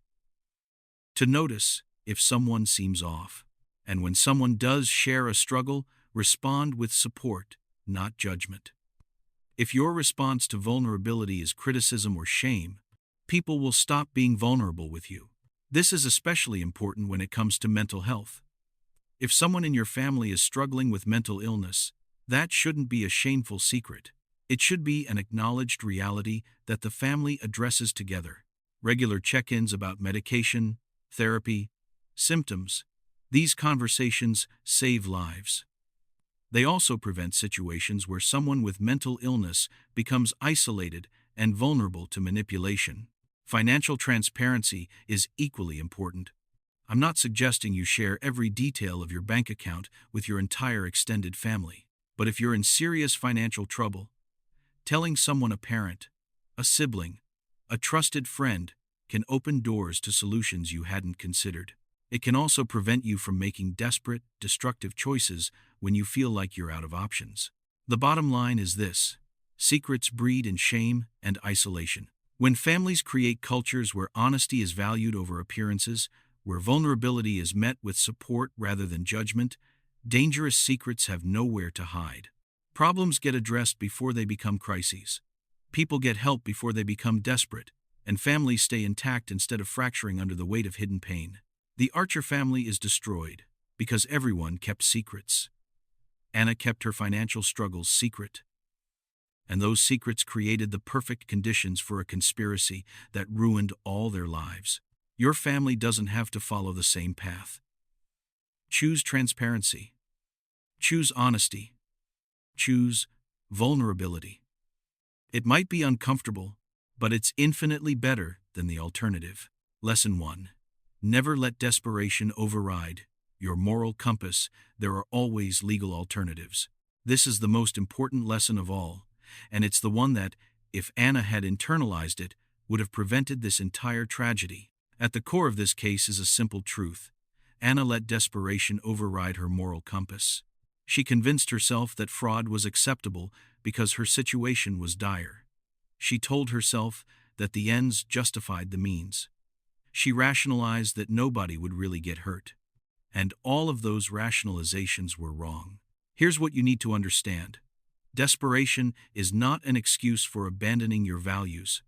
to notice if someone seems off. And when someone does share a struggle, respond with support, not judgment. If your response to vulnerability is criticism or shame, people will stop being vulnerable with you. This is especially important when it comes to mental health. If someone in your family is struggling with mental illness, that shouldn't be a shameful secret. It should be an acknowledged reality that the family addresses together. Regular check-ins about medication, therapy, symptoms. These conversations save lives. They also prevent situations where someone with mental illness becomes isolated and vulnerable to manipulation. Financial transparency is equally important. I'm not suggesting you share every detail of your bank account with your entire extended family. But if you're in serious financial trouble, telling someone, a parent, a sibling, a trusted friend, can open doors to solutions you hadn't considered. It can also prevent you from making desperate, destructive choices when you feel like you're out of options. The bottom line is this: secrets breed in shame and isolation. When families create cultures where honesty is valued over appearances, where vulnerability is met with support rather than judgment, dangerous secrets have nowhere to hide. Problems get addressed before they become crises. People get help before they become desperate, and families stay intact instead of fracturing under the weight of hidden pain. The Archer family is destroyed because everyone kept secrets. Anna kept her financial struggles secret. And those secrets created the perfect conditions for a conspiracy that ruined all their lives. Your family doesn't have to follow the same path. Choose transparency. Choose honesty. Choose vulnerability. It might be uncomfortable, but it's infinitely better than the alternative. Lesson 1. Never let desperation override your moral compass. There are always legal alternatives. This is the most important lesson of all, and it's the one that, if Anna had internalized it, would have prevented this entire tragedy. At the core of this case is a simple truth. Anna let desperation override her moral compass. She convinced herself that fraud was acceptable because her situation was dire. She told herself that the ends justified the means. She rationalized that nobody would really get hurt. And all of those rationalizations were wrong. Here's what you need to understand. Desperation is not an excuse for abandoning your values.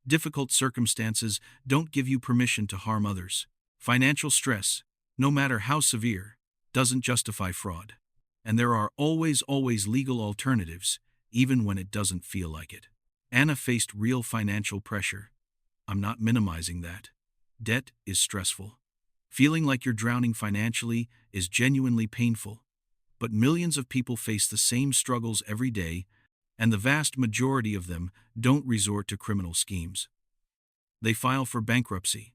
Difficult circumstances don't give you permission to harm others. Financial stress, no matter how severe, doesn't justify fraud. And there are always legal alternatives, even when it doesn't feel like it. Anna faced real financial pressure. I'm not minimizing that. Debt is stressful. Feeling like you're drowning financially is genuinely painful. But millions of people face the same struggles every day, and the vast majority of them don't resort to criminal schemes. They file for bankruptcy.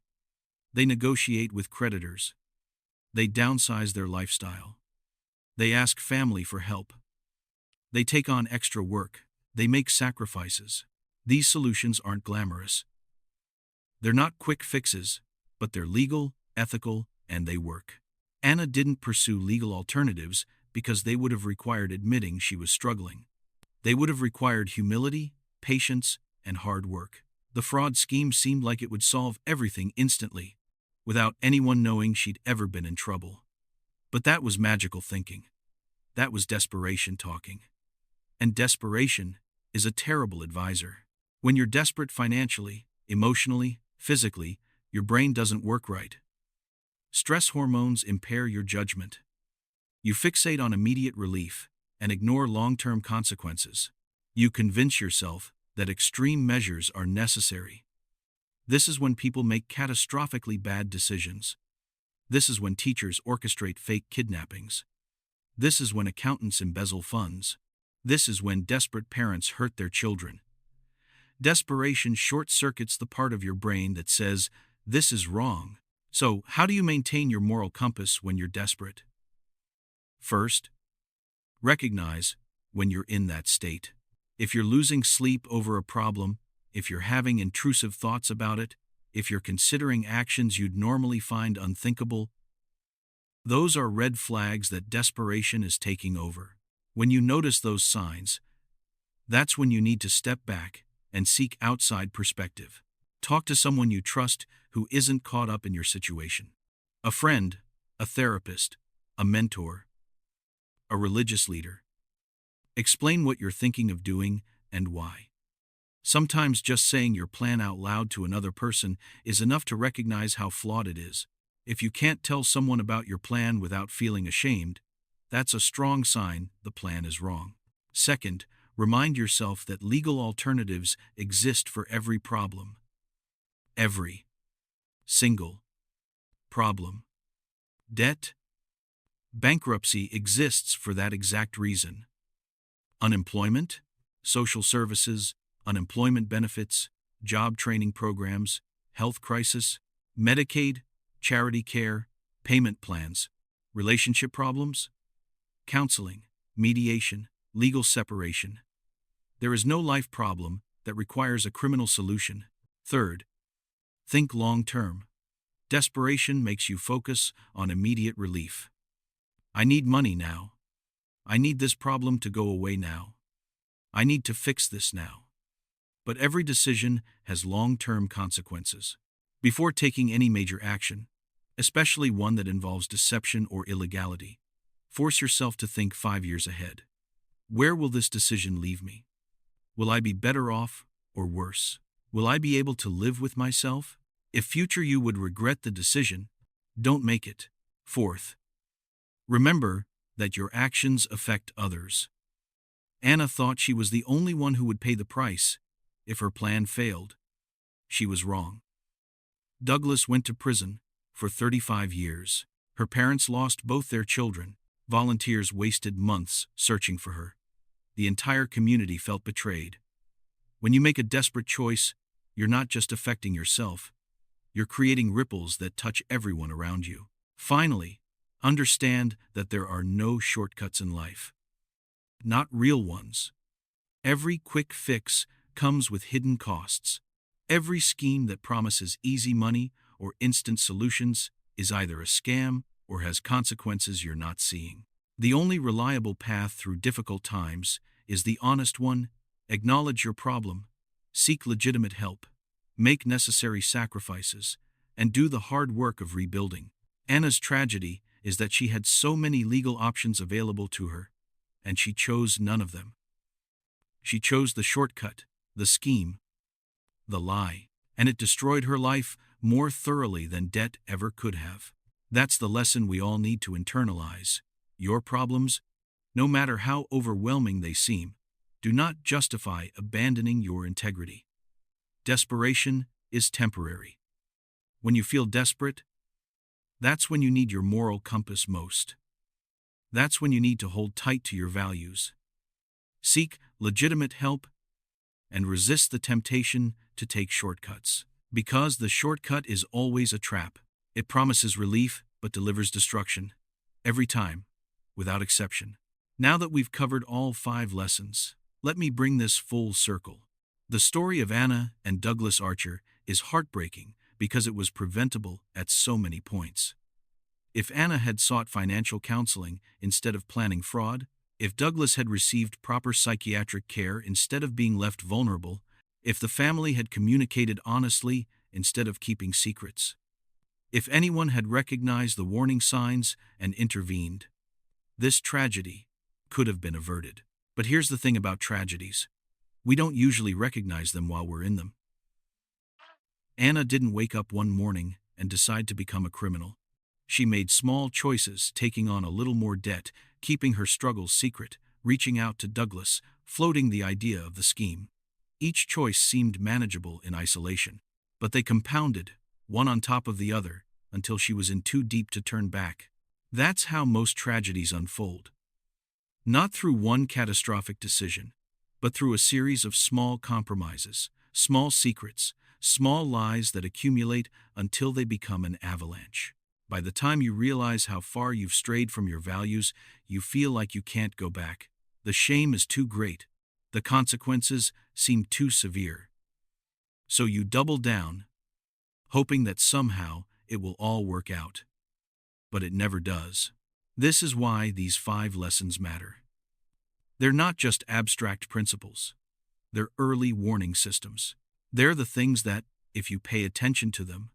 They negotiate with creditors. They downsize their lifestyle. They ask family for help. They take on extra work. They make sacrifices. These solutions aren't glamorous. They're not quick fixes, but they're legal, ethical, and they work. Anna didn't pursue legal alternatives because they would have required admitting she was struggling. They would have required humility, patience, and hard work. The fraud scheme seemed like it would solve everything instantly, without anyone knowing she'd ever been in trouble. But that was magical thinking. That was desperation talking. And desperation is a terrible advisor. When you're desperate financially, emotionally, physically, your brain doesn't work right. Stress hormones impair your judgment. You fixate on immediate relief and ignore long-term consequences. You convince yourself that extreme measures are necessary. This is when people make catastrophically bad decisions. This is when teachers orchestrate fake kidnappings. This is when accountants embezzle funds. This is when desperate parents hurt their children. Desperation short-circuits the part of your brain that says, "This is wrong." So, how do you maintain your moral compass when you're desperate? First, recognize when you're in that state. If you're losing sleep over a problem, if you're having intrusive thoughts about it, if you're considering actions you'd normally find unthinkable, those are red flags that desperation is taking over. When you notice those signs, that's when you need to step back and seek outside perspective. Talk to someone you trust who isn't caught up in your situation. A friend, a therapist, a mentor, a religious leader. Explain what you're thinking of doing and why. Sometimes just saying your plan out loud to another person is enough to recognize how flawed it is. If you can't tell someone about your plan without feeling ashamed, that's a strong sign the plan is wrong. Second, remind yourself that legal alternatives exist for every problem. Every single problem. Debt, bankruptcy exists for that exact reason. Unemployment, social services, unemployment benefits, job training programs, health crisis, Medicaid, charity care, payment plans, relationship problems, counseling, mediation, legal separation. There is no life problem that requires a criminal solution. Third, think long-term. Desperation makes you focus on immediate relief. I need money now. I need this problem to go away now. I need to fix this now. But every decision has long-term consequences. Before taking any major action, especially one that involves deception or illegality, force yourself to think 5 years ahead. Where will this decision leave me? Will I be better off or worse? Will I be able to live with myself? If future you would regret the decision, don't make it. Fourth, remember that your actions affect others. Anna thought she was the only one who would pay the price if her plan failed. She was wrong. Douglas went to prison for 35 years. Her parents lost both their children. Volunteers wasted months searching for her. The entire community felt betrayed. When you make a desperate choice, you're not just affecting yourself, you're creating ripples that touch everyone around you. Finally, understand that there are no shortcuts in life. Not real ones. Every quick fix comes with hidden costs. Every scheme that promises easy money or instant solutions is either a scam or has consequences you're not seeing. The only reliable path through difficult times is the honest one. Acknowledge your problem, seek legitimate help, make necessary sacrifices, and do the hard work of rebuilding. Anna's tragedy is that she had so many legal options available to her, and she chose none of them. She chose the shortcut, the scheme, the lie, and it destroyed her life more thoroughly than debt ever could have. That's the lesson we all need to internalize. Your problems, no matter how overwhelming they seem, do not justify abandoning your integrity. Desperation is temporary. When you feel desperate, that's when you need your moral compass most. That's when you need to hold tight to your values. Seek legitimate help and resist the temptation to take shortcuts. Because the shortcut is always a trap. It promises relief but delivers destruction. Every time, without exception. Now that we've covered all 5 lessons, let me bring this full circle. The story of Anna and Douglas Archer is heartbreaking because it was preventable at so many points. If Anna had sought financial counseling instead of planning fraud, if Douglas had received proper psychiatric care instead of being left vulnerable, if the family had communicated honestly instead of keeping secrets, if anyone had recognized the warning signs and intervened, this tragedy could have been averted. But here's the thing about tragedies. We don't usually recognize them while we're in them. Anna didn't wake up one morning and decide to become a criminal. She made small choices, taking on a little more debt, keeping her struggles secret, reaching out to Douglas, floating the idea of the scheme. Each choice seemed manageable in isolation, but they compounded, one on top of the other, until she was in too deep to turn back. That's how most tragedies unfold. Not through one catastrophic decision, but through a series of small compromises, small secrets, small lies that accumulate until they become an avalanche. By the time you realize how far you've strayed from your values, you feel like you can't go back. The shame is too great. The consequences seem too severe. So you double down, hoping that somehow it will all work out. But it never does. This is why these 5 lessons matter. They're not just abstract principles. They're early warning systems. They're the things that, if you pay attention to them,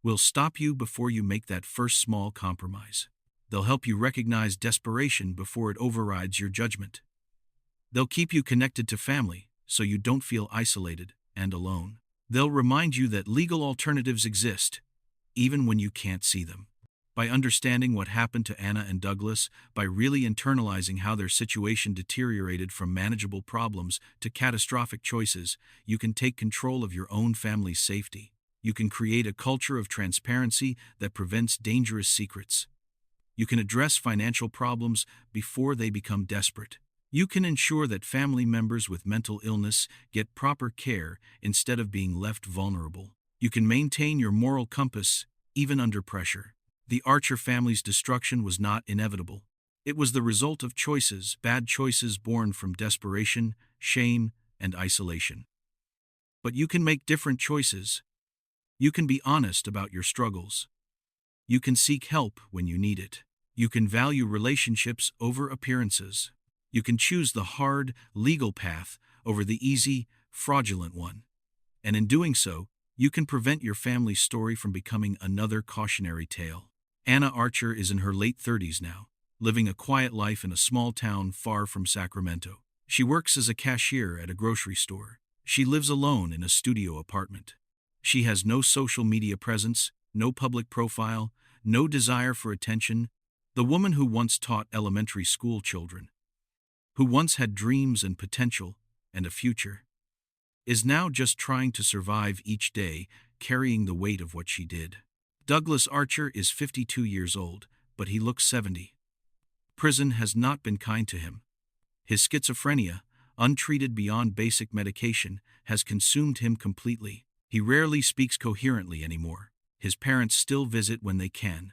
will stop you before you make that first small compromise. They'll help you recognize desperation before it overrides your judgment. They'll keep you connected to family so you don't feel isolated and alone. They'll remind you that legal alternatives exist, even when you can't see them. By understanding what happened to Anna and Douglas, by really internalizing how their situation deteriorated from manageable problems to catastrophic choices, you can take control of your own family's safety. You can create a culture of transparency that prevents dangerous secrets. You can address financial problems before they become desperate. You can ensure that family members with mental illness get proper care instead of being left vulnerable. You can maintain your moral compass even under pressure. The Archer family's destruction was not inevitable. It was the result of choices, bad choices born from desperation, shame, and isolation. But you can make different choices. You can be honest about your struggles. You can seek help when you need it. You can value relationships over appearances. You can choose the hard, legal path over the easy, fraudulent one. And in doing so, you can prevent your family's story from becoming another cautionary tale. Anna Archer is in her late 30s now, living a quiet life in a small town far from Sacramento. She works as a cashier at a grocery store. She lives alone in a studio apartment. She has no social media presence, no public profile, no desire for attention. The woman who once taught elementary school children who once had dreams and potential and a future, is now just trying to survive each day, carrying the weight of what she did. Douglas Archer is 52 years old, but he looks 70. Prison has not been kind to him. His schizophrenia, untreated beyond basic medication, has consumed him completely. He rarely speaks coherently anymore. His parents still visit when they can,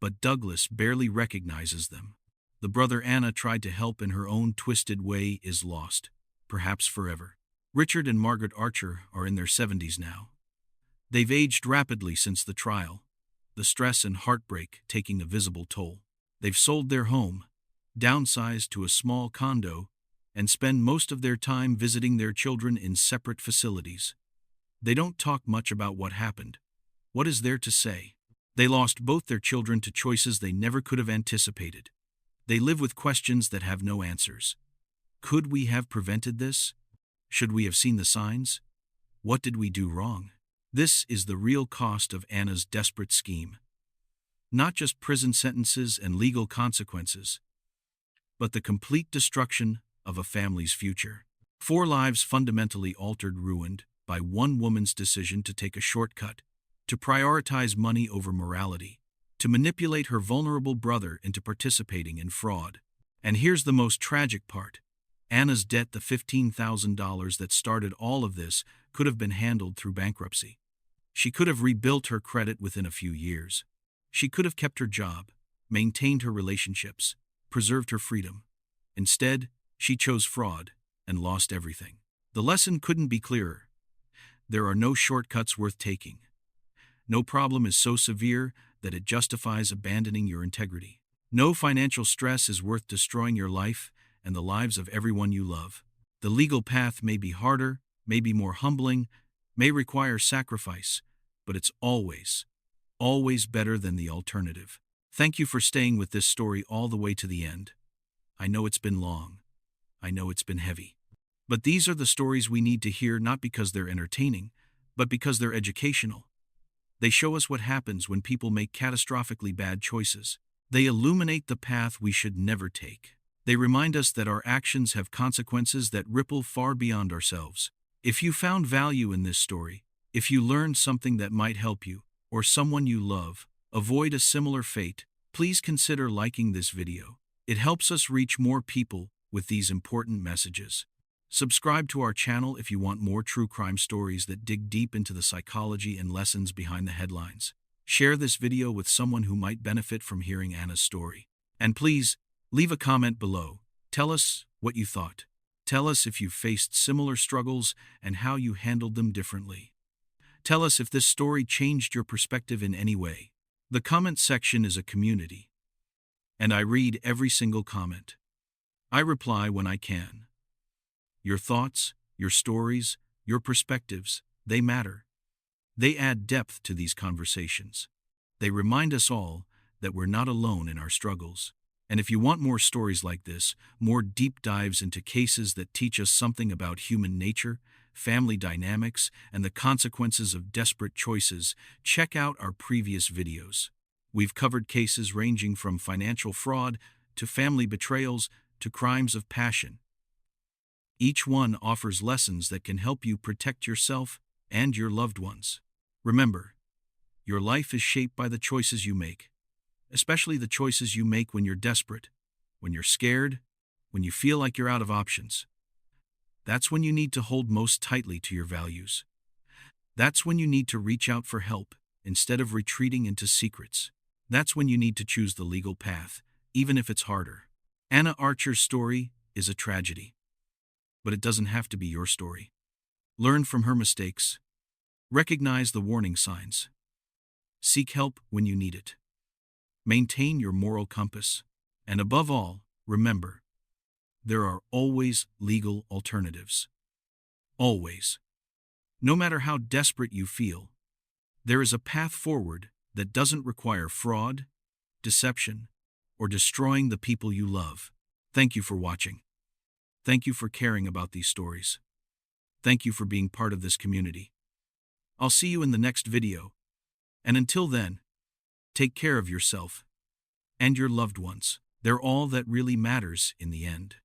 but Douglas barely recognizes them. The brother Anna tried to help in her own twisted way is lost, perhaps forever. Richard and Margaret Archer are in their 70s now. They've aged rapidly since the trial, the stress and heartbreak taking a visible toll. They've sold their home, downsized to a small condo, and spend most of their time visiting their children in separate facilities. They don't talk much about what happened. What is there to say? They lost both their children to choices they never could have anticipated. They live with questions that have no answers. Could we have prevented this? Should we have seen the signs? What did we do wrong? This is the real cost of Anna's desperate scheme. Not just prison sentences and legal consequences, but the complete destruction of a family's future. 4 lives fundamentally altered, ruined by one woman's decision to take a shortcut, to prioritize money over morality, to manipulate her vulnerable brother into participating in fraud. And here's the most tragic part. Anna's debt, the $15,000 that started all of this, could have been handled through bankruptcy. She could have rebuilt her credit within a few years. She could have kept her job, maintained her relationships, preserved her freedom. Instead, she chose fraud and lost everything. The lesson couldn't be clearer. There are no shortcuts worth taking. No problem is so severe that it justifies abandoning your integrity. No financial stress is worth destroying your life and the lives of everyone you love. The legal path may be harder, may be more humbling, may require sacrifice, but it's always better than the alternative. Thank you for staying with this story all the way to the end. I know it's been long. I know it's been heavy. But these are the stories we need to hear, not because they're entertaining, but because they're educational. They show us what happens when people make catastrophically bad choices. They illuminate the path we should never take. They remind us that our actions have consequences that ripple far beyond ourselves. If you found value in this story, if you learned something that might help you, or someone you love, avoid a similar fate, please consider liking this video. It helps us reach more people with these important messages. Subscribe to our channel if you want more true crime stories that dig deep into the psychology and lessons behind the headlines. Share this video with someone who might benefit from hearing Anna's story. And please, leave a comment below. Tell us what you thought. Tell us if you faced similar struggles and how you handled them differently. Tell us if this story changed your perspective in any way. The comment section is a community, and I read every single comment. I reply when I can. Your thoughts, your stories, your perspectives, they matter. They add depth to these conversations. They remind us all that we're not alone in our struggles. And if you want more stories like this, more deep dives into cases that teach us something about human nature, family dynamics, and the consequences of desperate choices, check out our previous videos. We've covered cases ranging from financial fraud to family betrayals to crimes of passion. Each one offers lessons that can help you protect yourself and your loved ones. Remember, your life is shaped by the choices you make, especially the choices you make when you're desperate, when you're scared, when you feel like you're out of options. That's when you need to hold most tightly to your values. That's when you need to reach out for help instead of retreating into secrets. That's when you need to choose the legal path, even if it's harder. Anna Archer's story is a tragedy, but it doesn't have to be your story. Learn from her mistakes. Recognize the warning signs. Seek help when you need it. Maintain your moral compass. And above all, remember, there are always legal alternatives. Always. No matter how desperate you feel, there is a path forward that doesn't require fraud, deception, or destroying the people you love. Thank you for watching. Thank you for caring about these stories. Thank you for being part of this community. I'll see you in the next video. And until then, take care of yourself and your loved ones. They're all that really matters in the end.